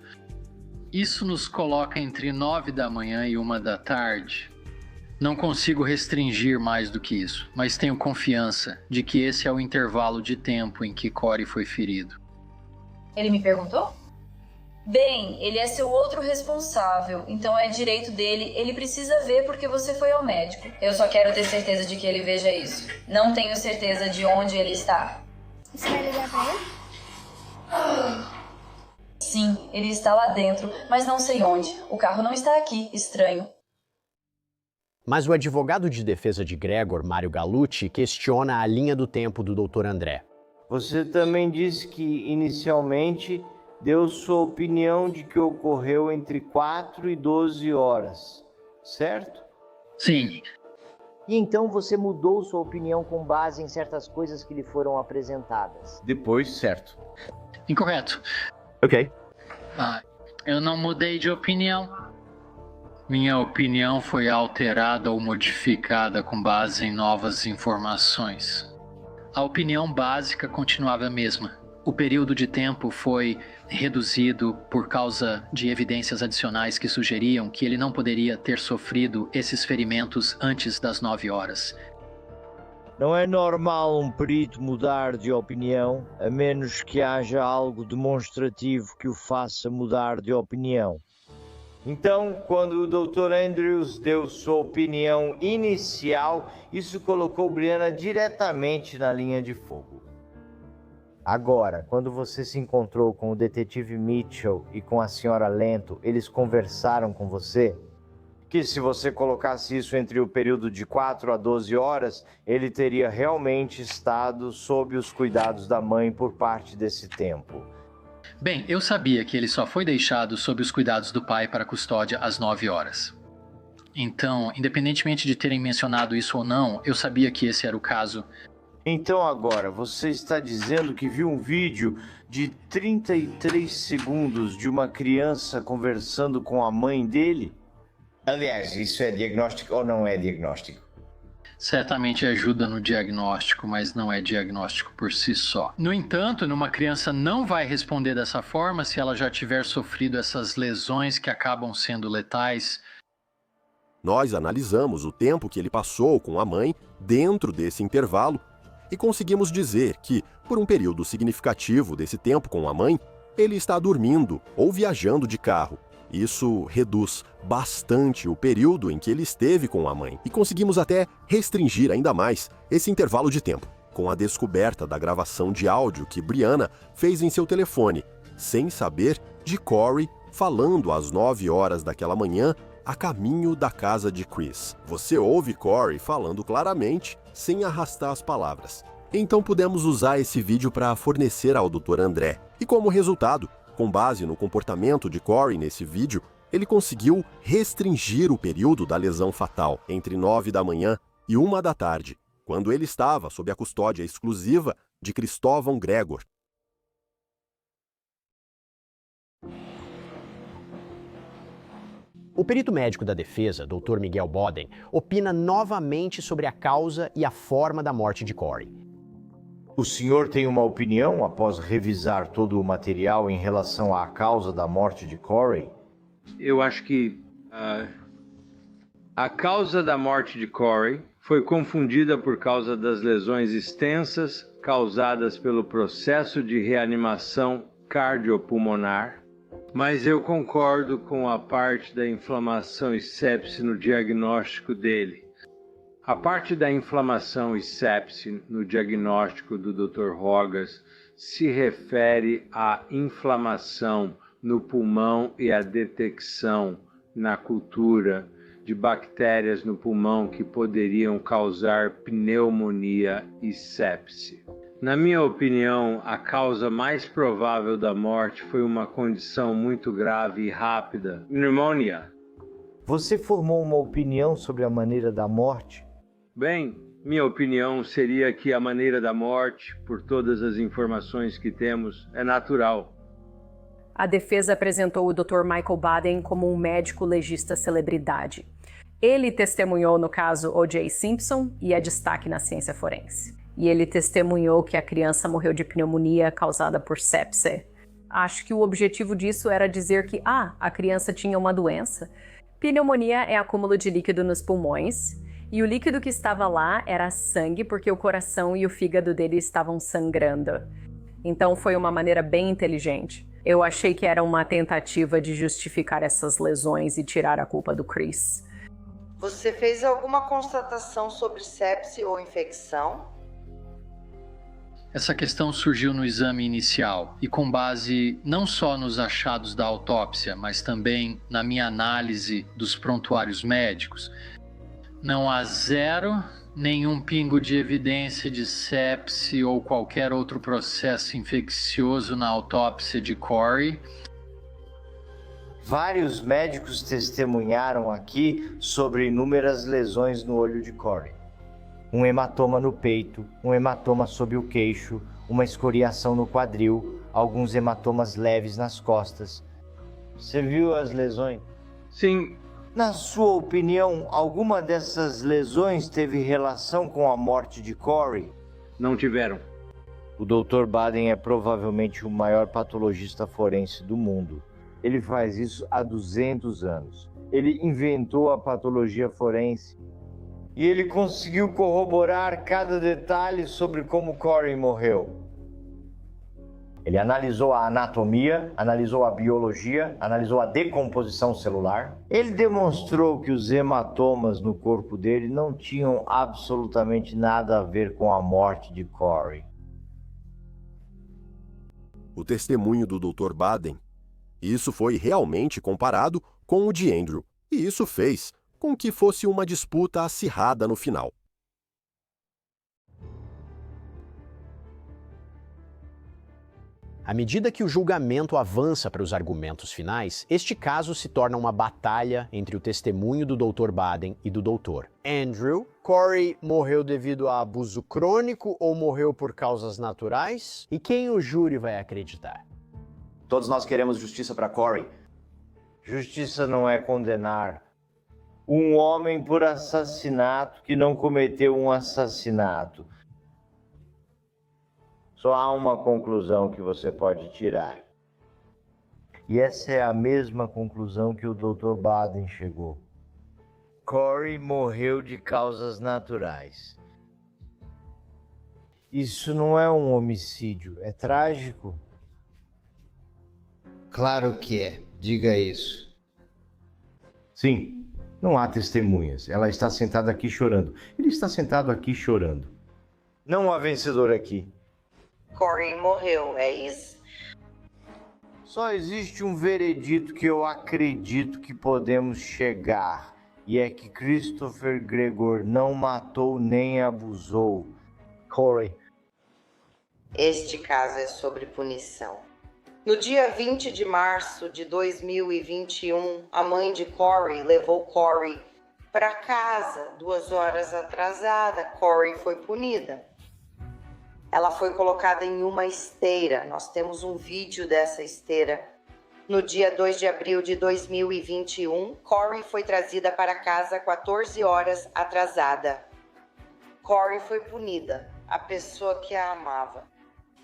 Isso nos coloca entre 9 da manhã e 1 da tarde. Não consigo restringir mais do que isso, mas tenho confiança de que esse é o intervalo de tempo em que Corey foi ferido. Ele me perguntou? Bem, ele é seu outro responsável, então é direito dele, ele precisa ver porque você foi ao médico. Eu só quero ter certeza de que ele veja isso. Não tenho certeza de onde ele está. Você vai ligar pra ele? Sim, ele está lá dentro, mas não sei onde. O carro não está aqui, estranho. Mas o advogado de defesa de Gregor, Mário Gallucci, questiona a linha do tempo do Dr. André. Você também disse que, inicialmente, deu sua opinião de que ocorreu entre 4 e 12 horas, certo? Sim. E então você mudou sua opinião com base em certas coisas que lhe foram apresentadas? Depois, certo. Incorreto. Ok. Eu não mudei de opinião. Minha opinião foi alterada ou modificada com base em novas informações. A opinião básica continuava a mesma. O período de tempo foi reduzido por causa de evidências adicionais que sugeriam que ele não poderia ter sofrido esses ferimentos antes das 9 horas. Não é normal um perito mudar de opinião, a menos que haja algo demonstrativo que o faça mudar de opinião. Então, quando o Dr. Andrews deu sua opinião inicial, isso colocou Brianna diretamente na linha de fogo. Agora, quando você se encontrou com o detetive Mitchell e com a senhora Lento, eles conversaram com você? Que se você colocasse isso entre o período de 4 a 12 horas, ele teria realmente estado sob os cuidados da mãe por parte desse tempo. Bem, eu sabia que ele só foi deixado sob os cuidados do pai para custódia às 9 horas. Então, independentemente de terem mencionado isso ou não, eu sabia que esse era o caso. Então agora, você está dizendo que viu um vídeo de 33 segundos de uma criança conversando com a mãe dele? Aliás, isso é diagnóstico ou não é diagnóstico? Certamente ajuda no diagnóstico, mas não é diagnóstico por si só. No entanto, uma criança não vai responder dessa forma se ela já tiver sofrido essas lesões que acabam sendo letais. Nós analisamos o tempo que ele passou com a mãe dentro desse intervalo e conseguimos dizer que, por um período significativo desse tempo com a mãe, ele está dormindo ou viajando de carro. Isso reduz bastante o período em que ele esteve com a mãe e conseguimos até restringir ainda mais esse intervalo de tempo, com a descoberta da gravação de áudio que Brianna fez em seu telefone, sem saber de Corey falando às 9 horas daquela manhã a caminho da casa de Chris. Você ouve Corey falando claramente, sem arrastar as palavras. Então pudemos usar esse vídeo para fornecer ao Dr. André. E como resultado, com base no comportamento de Corey nesse vídeo, ele conseguiu restringir o período da lesão fatal entre 9 da manhã e 1 da tarde, quando ele estava sob a custódia exclusiva de Cristóvão Gregor. O perito médico da defesa, Dr. Miguel Boden, opina novamente sobre a causa e a forma da morte de Corey. O senhor tem uma opinião após revisar todo o material em relação à causa da morte de Corey? Eu acho que a causa da morte de Corey foi confundida por causa das lesões extensas causadas pelo processo de reanimação cardiopulmonar, mas eu concordo com a parte da inflamação e sepse no diagnóstico dele. A parte da inflamação e sepse no diagnóstico do Dr. Rogas se refere à inflamação no pulmão e à detecção na cultura de bactérias no pulmão que poderiam causar pneumonia e sepse. Na minha opinião, a causa mais provável da morte foi uma condição muito grave e rápida, pneumonia. Você formou uma opinião sobre a maneira da morte? Bem, minha opinião seria que a maneira da morte, por todas as informações que temos, é natural. A defesa apresentou o Dr. Michael Baden como um médico legista celebridade. Ele testemunhou no caso O.J. Simpson e é destaque na ciência forense. E ele testemunhou que a criança morreu de pneumonia causada por sepse. Acho que o objetivo disso era dizer que, a criança tinha uma doença. Pneumonia é acúmulo de líquido nos pulmões, e o líquido que estava lá era sangue porque o coração e o fígado dele estavam sangrando. Então foi uma maneira bem inteligente. Eu achei que era uma tentativa de justificar essas lesões e tirar a culpa do Chris. Você fez alguma constatação sobre sepse ou infecção? Essa questão surgiu no exame inicial e com base não só nos achados da autópsia, mas também na minha análise dos prontuários médicos. Não há nenhum pingo de evidência de sepse ou qualquer outro processo infeccioso na autópsia de Corey. Vários médicos testemunharam aqui sobre inúmeras lesões no olho de Corey. Um hematoma no peito, um hematoma sob o queixo, uma escoriação no quadril, alguns hematomas leves nas costas. Você viu as lesões? Sim. Na sua opinião, alguma dessas lesões teve relação com a morte de Corey? Não tiveram. O Dr. Baden é provavelmente o maior patologista forense do mundo. Ele faz isso há 200 anos. Ele inventou a patologia forense. E ele conseguiu corroborar cada detalhe sobre como Corey morreu. Ele analisou a anatomia, analisou a biologia, analisou a decomposição celular. Ele demonstrou que os hematomas no corpo dele não tinham absolutamente nada a ver com a morte de Corey. O testemunho do Dr. Baden, isso foi realmente comparado com o de Andrew, e isso fez com que fosse uma disputa acirrada no final. À medida que o julgamento avança para os argumentos finais, este caso se torna uma batalha entre o testemunho do Dr. Baden e do doutor. Andrew, Corey morreu devido a abuso crônico ou morreu por causas naturais? E quem o júri vai acreditar? Todos nós queremos justiça para Corey. Justiça não é condenar. Um homem por assassinato que não cometeu um assassinato. Só há uma conclusão que você pode tirar. E essa é a mesma conclusão que o Dr. Baden chegou. Corey morreu de causas naturais. Isso não é um homicídio, é trágico? Claro que é, diga isso. Sim, não há testemunhas. Ela está sentada aqui chorando. Ele está sentado aqui chorando. Não há vencedor aqui. Corey morreu, é isso? Só existe um veredito que eu acredito que podemos chegar. E é que Christopher Gregor não matou nem abusou Corey. Este caso é sobre punição. No dia 20 de março de 2021, a mãe de Corey levou Corey para casa 2 horas atrasada. Corey foi punida. Ela foi colocada em uma esteira. Nós temos um vídeo dessa esteira. No dia 2 de abril de 2021, Corey foi trazida para casa 14 horas atrasada. Corey foi punida, a pessoa que a amava.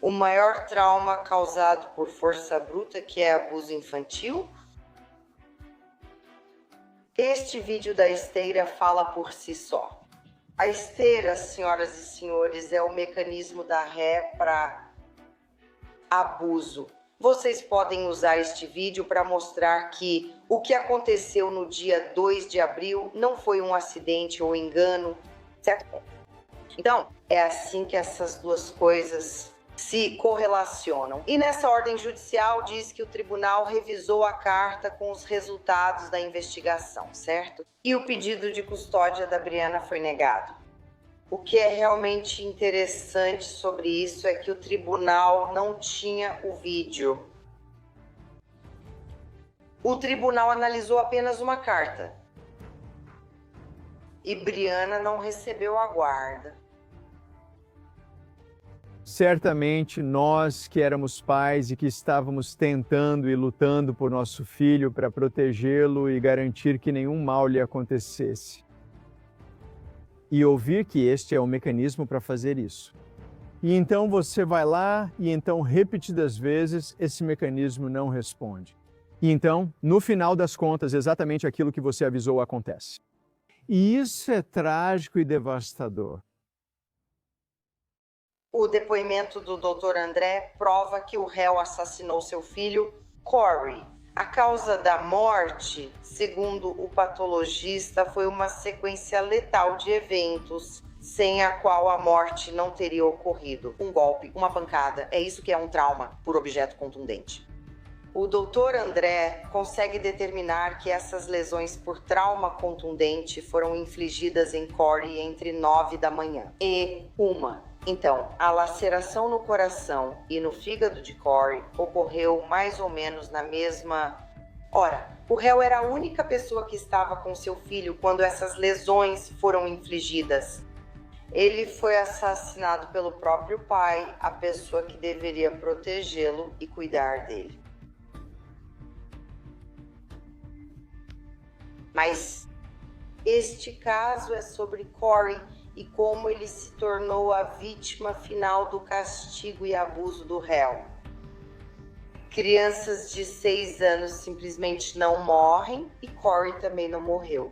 O maior trauma causado por força bruta, que é abuso infantil? Este vídeo da esteira fala por si só. A esteira, senhoras e senhores, é o mecanismo da ré para abuso. Vocês podem usar este vídeo para mostrar que o que aconteceu no dia 2 de abril não foi um acidente ou engano, certo? Então, é assim que essas duas coisas se correlacionam. E nessa ordem judicial diz que o tribunal revisou a carta com os resultados da investigação, certo? E o pedido de custódia da Brianna foi negado. O que é realmente interessante sobre isso é que o tribunal não tinha o vídeo. O tribunal analisou apenas uma carta. E Brianna não recebeu a guarda. Certamente nós que éramos pais e que estávamos tentando e lutando por nosso filho para protegê-lo e garantir que nenhum mal lhe acontecesse. E ouvir que este é o mecanismo para fazer isso. E então você vai lá e então repetidas vezes esse mecanismo não responde. E então, no final das contas, exatamente aquilo que você avisou acontece. E isso é trágico e devastador. O depoimento do Dr. André prova que o réu assassinou seu filho, Corey. A causa da morte, segundo o patologista, foi uma sequência letal de eventos, sem a qual a morte não teria ocorrido. Um golpe, uma pancada, é isso que é um trauma por objeto contundente. O Dr. André consegue determinar que essas lesões por trauma contundente foram infligidas em Corey entre 9 da manhã e 1. Então, a laceração no coração e no fígado de Corey ocorreu mais ou menos na mesma hora. O réu era a única pessoa que estava com seu filho quando essas lesões foram infligidas. Ele foi assassinado pelo próprio pai, a pessoa que deveria protegê-lo e cuidar dele. Mas este caso é sobre Corey e como ele se tornou a vítima final do castigo e abuso do réu. Crianças de 6 anos simplesmente não morrem e Corey também não morreu.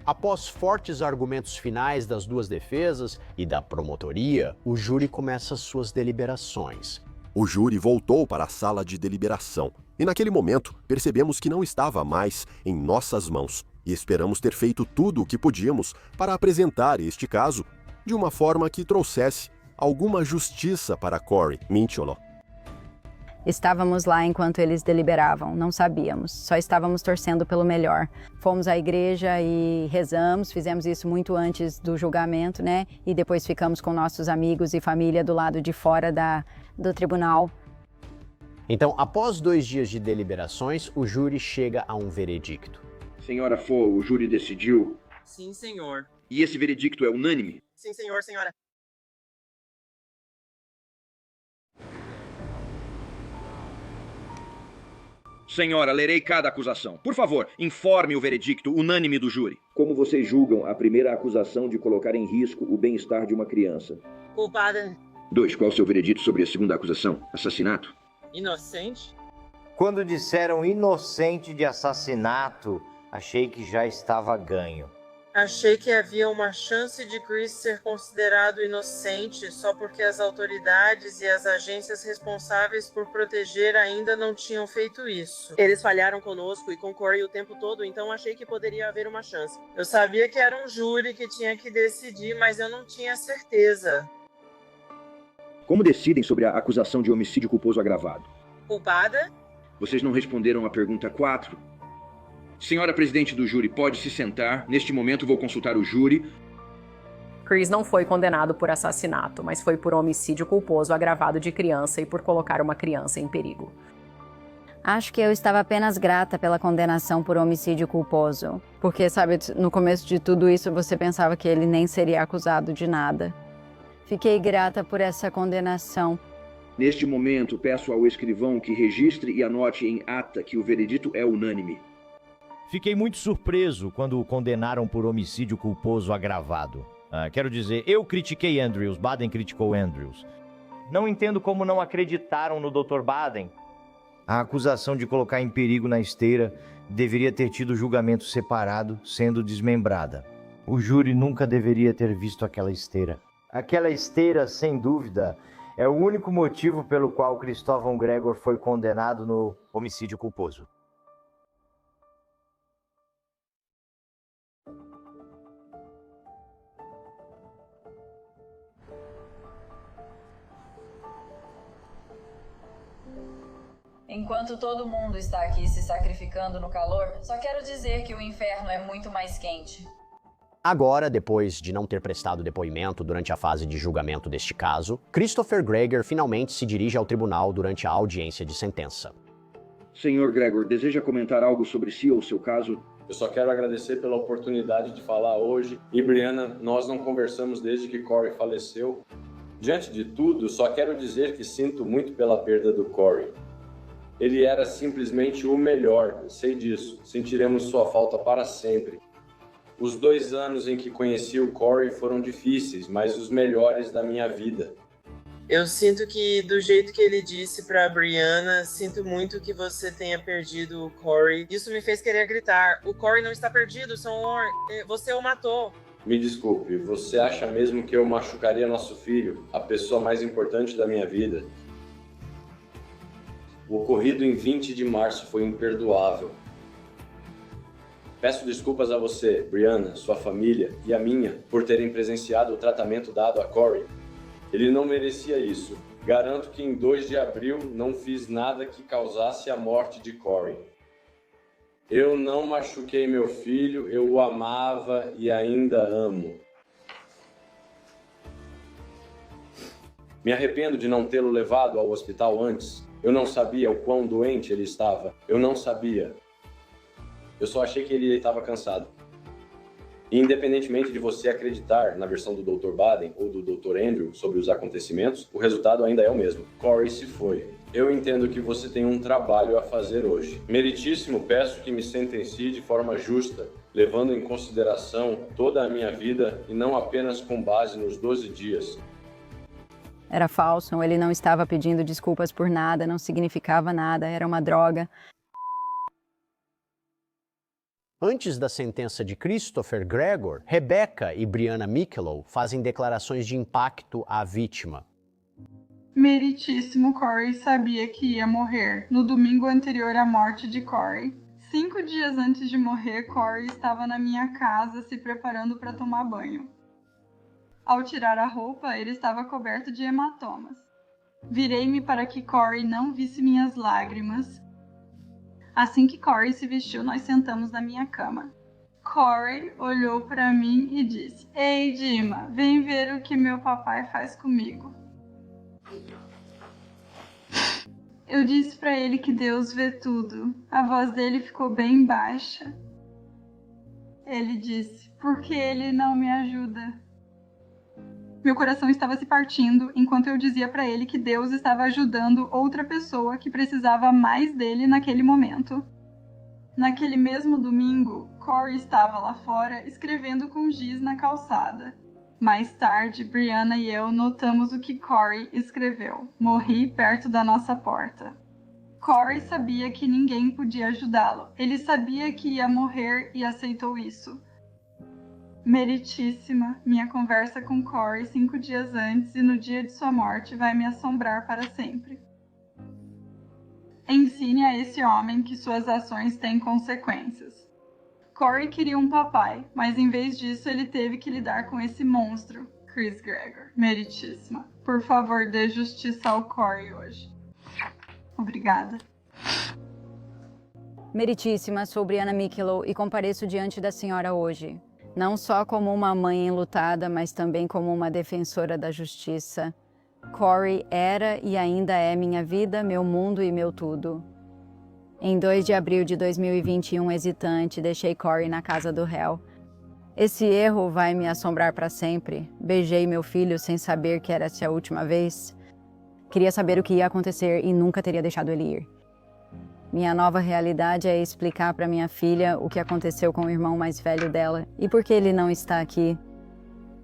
Após fortes argumentos finais das duas defesas e da promotoria, o júri começa suas deliberações. O júri voltou para a sala de deliberação e naquele momento percebemos que não estava mais em nossas mãos e esperamos ter feito tudo o que podíamos para apresentar este caso de uma forma que trouxesse alguma justiça para Corey Mincholo. Estávamos lá enquanto eles deliberavam, não sabíamos, só estávamos torcendo pelo melhor. Fomos à igreja e rezamos, fizemos isso muito antes do julgamento, né? E depois ficamos com nossos amigos e família do lado de fora do tribunal. Então, após 2 dias de deliberações, o júri chega a um veredicto. Senhora Fo, o júri decidiu? Sim, senhor. E esse veredicto é unânime? Sim, senhor, senhora. Senhora, lerei cada acusação. Por favor, informe o veredicto unânime do júri. Como vocês julgam a primeira acusação de colocar em risco o bem-estar de uma criança? Culpada. 2. Qual o seu veredito sobre a segunda acusação? Assassinato? Inocente? Quando disseram inocente de assassinato, achei que já estava ganho. Achei que havia uma chance de Chris ser considerado inocente só porque as autoridades e as agências responsáveis por proteger ainda não tinham feito isso. Eles falharam conosco e com Corey o tempo todo, então achei que poderia haver uma chance. Eu sabia que era um júri que tinha que decidir, mas eu não tinha certeza. Como decidem sobre a acusação de homicídio culposo agravado? Culpada? Vocês não responderam à pergunta 4. Senhora presidente do júri, pode se sentar. Neste momento vou consultar o júri. Chris não foi condenado por assassinato, mas foi por homicídio culposo agravado de criança e por colocar uma criança em perigo. Acho que eu estava apenas grata pela condenação por homicídio culposo. Porque, sabe, no começo de tudo isso você pensava que ele nem seria acusado de nada. Fiquei grata por essa condenação. Neste momento, peço ao escrivão que registre e anote em ata que o veredito é unânime. Fiquei muito surpreso quando o condenaram por homicídio culposo agravado. Quero dizer, eu critiquei Andrews, Baden criticou Andrews. Não entendo como não acreditaram no Dr. Baden. A acusação de colocar em perigo na esteira deveria ter tido julgamento separado, sendo desmembrada. O júri nunca deveria ter visto aquela esteira. Aquela esteira, sem dúvida, é o único motivo pelo qual Cristóvão Gregor foi condenado no homicídio culposo. Enquanto todo mundo está aqui se sacrificando no calor, só quero dizer que o inferno é muito mais quente. Agora, depois de não ter prestado depoimento durante a fase de julgamento deste caso, Christopher Gregor finalmente se dirige ao tribunal durante a audiência de sentença. Senhor Gregor, deseja comentar algo sobre si ou seu caso? Eu só quero agradecer pela oportunidade de falar hoje. E Brianna, nós não conversamos desde que Corey faleceu. Diante de tudo, só quero dizer que sinto muito pela perda do Corey. Ele era simplesmente o melhor, sei disso. Sentiremos sua falta para sempre. Os 2 anos em que conheci o Corey foram difíceis, mas os melhores da minha vida. Eu sinto que, do jeito que ele disse pra Brianna, sinto muito que você tenha perdido o Corey. Isso me fez querer gritar. O Corey não está perdido, senhor. Você o matou. Me desculpe, você acha mesmo que eu machucaria nosso filho, a pessoa mais importante da minha vida? O ocorrido em 20 de março foi imperdoável. Peço desculpas a você, Brianna, sua família e a minha por terem presenciado o tratamento dado a Corey. Ele não merecia isso. Garanto que em 2 de abril não fiz nada que causasse a morte de Corey. Eu não machuquei meu filho, eu o amava e ainda amo. Me arrependo de não tê-lo levado ao hospital antes. Eu não sabia o quão doente ele estava. Eu não sabia. Eu só achei que ele estava cansado. E independentemente de você acreditar na versão do Dr. Baden ou do Dr. Andrew sobre os acontecimentos, o resultado ainda é o mesmo. Corey se foi. Eu entendo que você tem um trabalho a fazer hoje. Meritíssimo, peço que me sentencie de forma justa, levando em consideração toda a minha vida e não apenas com base nos 12 dias. Era falso, ele não estava pedindo desculpas por nada, não significava nada, era uma droga. Antes da sentença de Christopher Gregor, Rebecca e Brianna Mikelow fazem declarações de impacto à vítima. Meritíssimo Corey sabia que ia morrer no domingo anterior à morte de Corey. 5 dias antes de morrer, Corey estava na minha casa se preparando para tomar banho. Ao tirar a roupa, ele estava coberto de hematomas. Virei-me para que Corey não visse minhas lágrimas. Assim que Corey se vestiu, nós sentamos na minha cama. Corey olhou para mim e disse: "Ei, Dima, vem ver o que meu papai faz comigo." Eu disse para ele que Deus vê tudo. A voz dele ficou bem baixa. Ele disse: "Por que ele não me ajuda?" Meu coração estava se partindo enquanto eu dizia para ele que Deus estava ajudando outra pessoa que precisava mais dele naquele momento. Naquele mesmo domingo, Corey estava lá fora escrevendo com giz na calçada. Mais tarde, Brianna e eu notamos o que Corey escreveu. Morri perto da nossa porta. Corey sabia que ninguém podia ajudá-lo. Ele sabia que ia morrer e aceitou isso. Meritíssima, minha conversa com Corey 5 dias antes e no dia de sua morte vai me assombrar para sempre. Ensine a esse homem que suas ações têm consequências. Corey queria um papai, mas em vez disso ele teve que lidar com esse monstro, Chris Gregor. Meritíssima, por favor, dê justiça ao Corey hoje. Obrigada. Meritíssima, sou Brianna Mikelow e compareço diante da senhora hoje, não só como uma mãe enlutada, mas também como uma defensora da justiça. Corey era e ainda é minha vida, meu mundo e meu tudo. Em 2 de abril de 2021, hesitante, deixei Corey na casa do réu. Esse erro vai me assombrar para sempre. Beijei meu filho sem saber que era essa a última vez. Queria saber o que ia acontecer e nunca teria deixado ele ir. Minha nova realidade é explicar para minha filha o que aconteceu com o irmão mais velho dela e por que ele não está aqui.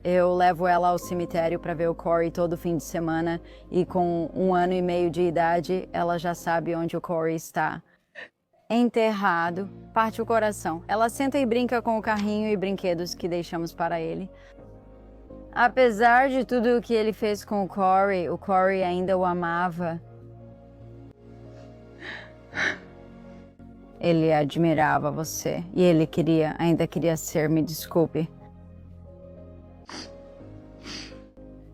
Eu levo ela ao cemitério para ver o Corey todo fim de semana e com 1 ano e meio de idade, ela já sabe onde o Corey está. Enterrado, parte o coração. Ela senta e brinca com o carrinho e brinquedos que deixamos para ele. Apesar de tudo o que ele fez com o Corey ainda o amava. Ele admirava você e ele ainda queria ser, me desculpe.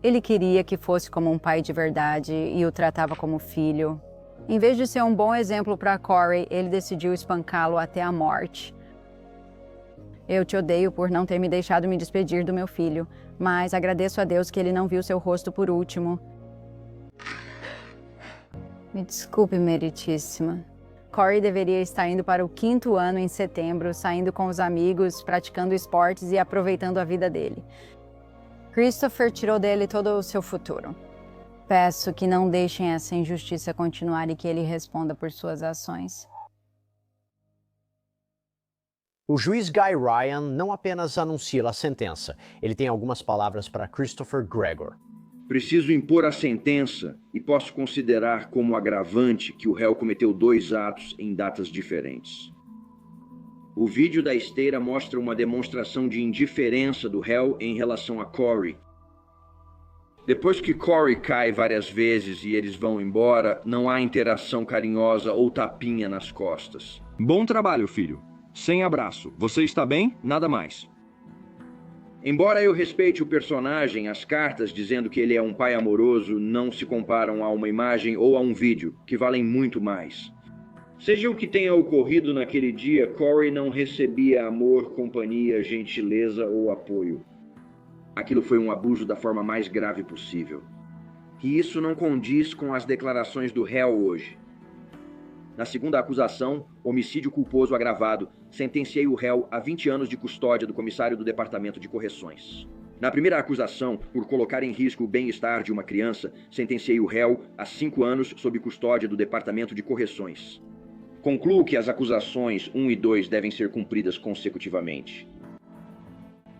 Ele queria que fosse como um pai de verdade e o tratava como filho. Em vez de ser um bom exemplo para Corey, ele decidiu espancá-lo até a morte. Eu te odeio por não ter me deixado me despedir do meu filho, mas agradeço a Deus que ele não viu seu rosto por último. Me desculpe, meritíssima. Corey deveria estar indo para o 5º ano em setembro, saindo com os amigos, praticando esportes e aproveitando a vida dele. Christopher tirou dele todo o seu futuro. Peço que não deixem essa injustiça continuar e que ele responda por suas ações. O juiz Guy Ryan não apenas anuncia a sentença, ele tem algumas palavras para Christopher Gregor. Preciso impor a sentença e posso considerar como agravante que o réu cometeu 2 atos em datas diferentes. O vídeo da esteira mostra uma demonstração de indiferença do réu em relação a Corey. Depois que Corey cai várias vezes e eles vão embora, não há interação carinhosa ou tapinha nas costas. Bom trabalho, filho. Sem abraço. Você está bem? Nada mais. Embora eu respeite o personagem, as cartas dizendo que ele é um pai amoroso não se comparam a uma imagem ou a um vídeo, que valem muito mais. Seja o que tenha ocorrido naquele dia, Corey não recebia amor, companhia, gentileza ou apoio. Aquilo foi um abuso da forma mais grave possível. E isso não condiz com as declarações do réu hoje. Na segunda acusação, homicídio culposo agravado, sentenciei o réu a 20 anos de custódia do comissário do Departamento de Correções. Na primeira acusação, por colocar em risco o bem-estar de uma criança, sentenciei o réu a 5 anos sob custódia do Departamento de Correções. Concluo que as acusações 1 e 2 devem ser cumpridas consecutivamente.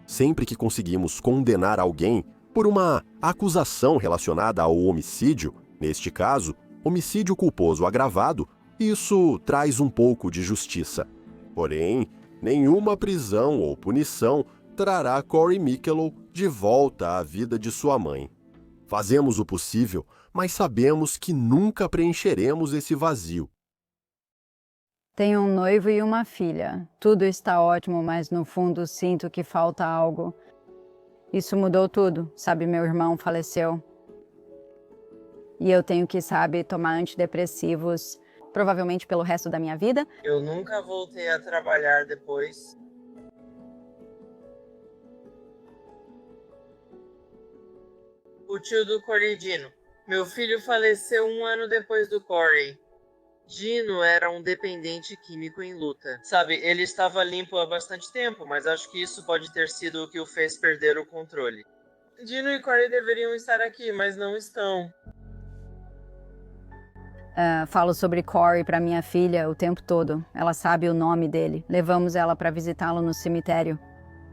Sempre que conseguimos condenar alguém por uma acusação relacionada ao homicídio, neste caso, homicídio culposo agravado, isso traz um pouco de justiça. Porém, nenhuma prisão ou punição trará Corey Mikelow de volta à vida de sua mãe. Fazemos o possível, mas sabemos que nunca preencheremos esse vazio. Tenho um noivo e uma filha. Tudo está ótimo, mas no fundo sinto que falta algo. Isso mudou tudo, sabe? Meu irmão faleceu. E eu tenho que, tomar antidepressivos, provavelmente pelo resto da minha vida. Eu nunca voltei a trabalhar depois. O tio do Corey, Dino. Meu filho faleceu 1 ano depois do Corey. Dino era um dependente químico em luta. Sabe, ele estava limpo há bastante tempo, mas acho que isso pode ter sido o que o fez perder o controle. Dino e Corey deveriam estar aqui, mas não estão. Falo sobre Corey para minha filha o tempo todo. Ela sabe o nome dele. Levamos ela para visitá-lo no cemitério.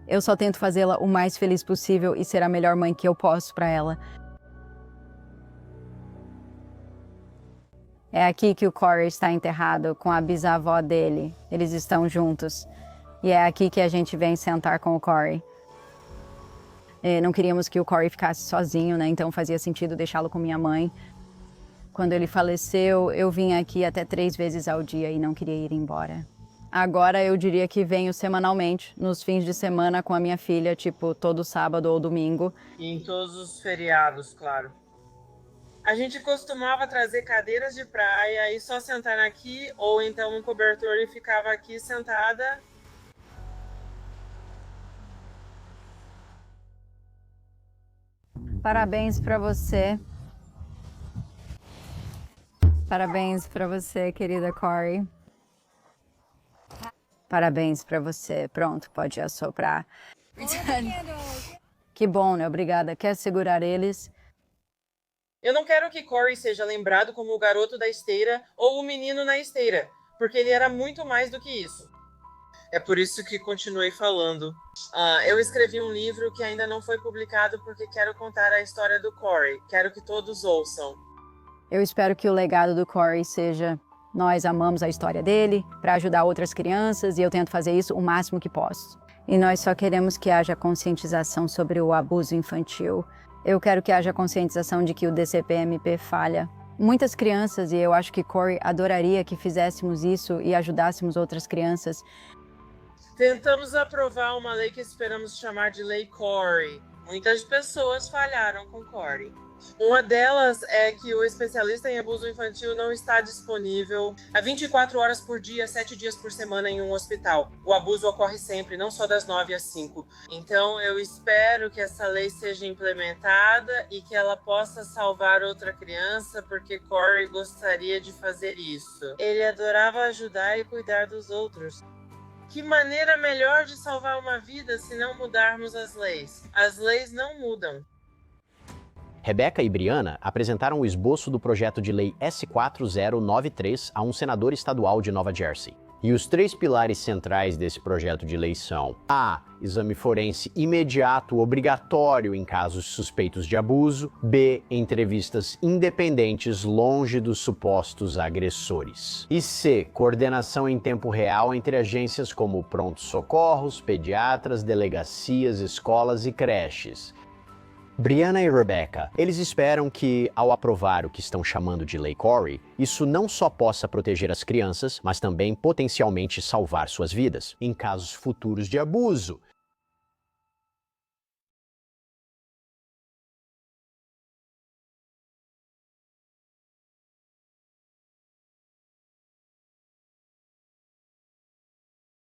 Eu só tento fazê-la o mais feliz possível e ser a melhor mãe que eu posso para ela. É aqui que o Corey está enterrado com a bisavó dele. Eles estão juntos. E é aqui que a gente vem sentar com o Corey. Não queríamos que o Corey ficasse sozinho, né? Então fazia sentido deixá-lo com minha mãe. Quando ele faleceu, eu vim aqui até 3 vezes ao dia e não queria ir embora. Agora eu diria que venho semanalmente, nos fins de semana com a minha filha, tipo todo sábado ou domingo. E em todos os feriados, claro. A gente costumava trazer cadeiras de praia e só sentar aqui, ou então um cobertor e ficava aqui sentada. Parabéns para você. Parabéns para você, querida Corey. Parabéns para você. Pronto, pode assoprar. Que bom, né? Obrigada. Quer segurar eles? Eu não quero que Corey seja lembrado como o garoto da esteira ou o menino na esteira, porque ele era muito mais do que isso. É por isso que continuei falando. Eu escrevi um livro que ainda não foi publicado porque quero contar a história do Corey. Quero que todos ouçam. Eu espero que o legado do Corey seja: nós amamos a história dele para ajudar outras crianças e eu tento fazer isso o máximo que posso. E nós só queremos que haja conscientização sobre o abuso infantil. Eu quero que haja conscientização de que o DCPMP falha. Muitas crianças, e eu acho que Corey adoraria que fizéssemos isso e ajudássemos outras crianças. Tentamos aprovar uma lei que esperamos chamar de Lei Corey. Muitas pessoas falharam com Corey. Uma delas é que o especialista em abuso infantil não está disponível há 24 horas por dia, 7 dias por semana em um hospital. O abuso ocorre sempre, não só das 9 às 5. Então eu espero que essa lei seja implementada e que ela possa salvar outra criança, porque Corey gostaria de fazer isso. Ele adorava ajudar e cuidar dos outros. Que maneira melhor de salvar uma vida se não mudarmos as leis? As leis não mudam. Rebecca e Brianna apresentaram o esboço do projeto de lei S4093 a um senador estadual de Nova Jersey. E os 3 pilares centrais desse projeto de lei são: A. Exame forense imediato obrigatório em casos suspeitos de abuso. B. Entrevistas independentes longe dos supostos agressores. E C. Coordenação em tempo real entre agências como prontos-socorros, pediatras, delegacias, escolas e creches. Brianna e Rebecca, eles esperam que, ao aprovar o que estão chamando de Lei Corey, isso não só possa proteger as crianças, mas também potencialmente salvar suas vidas, em casos futuros de abuso.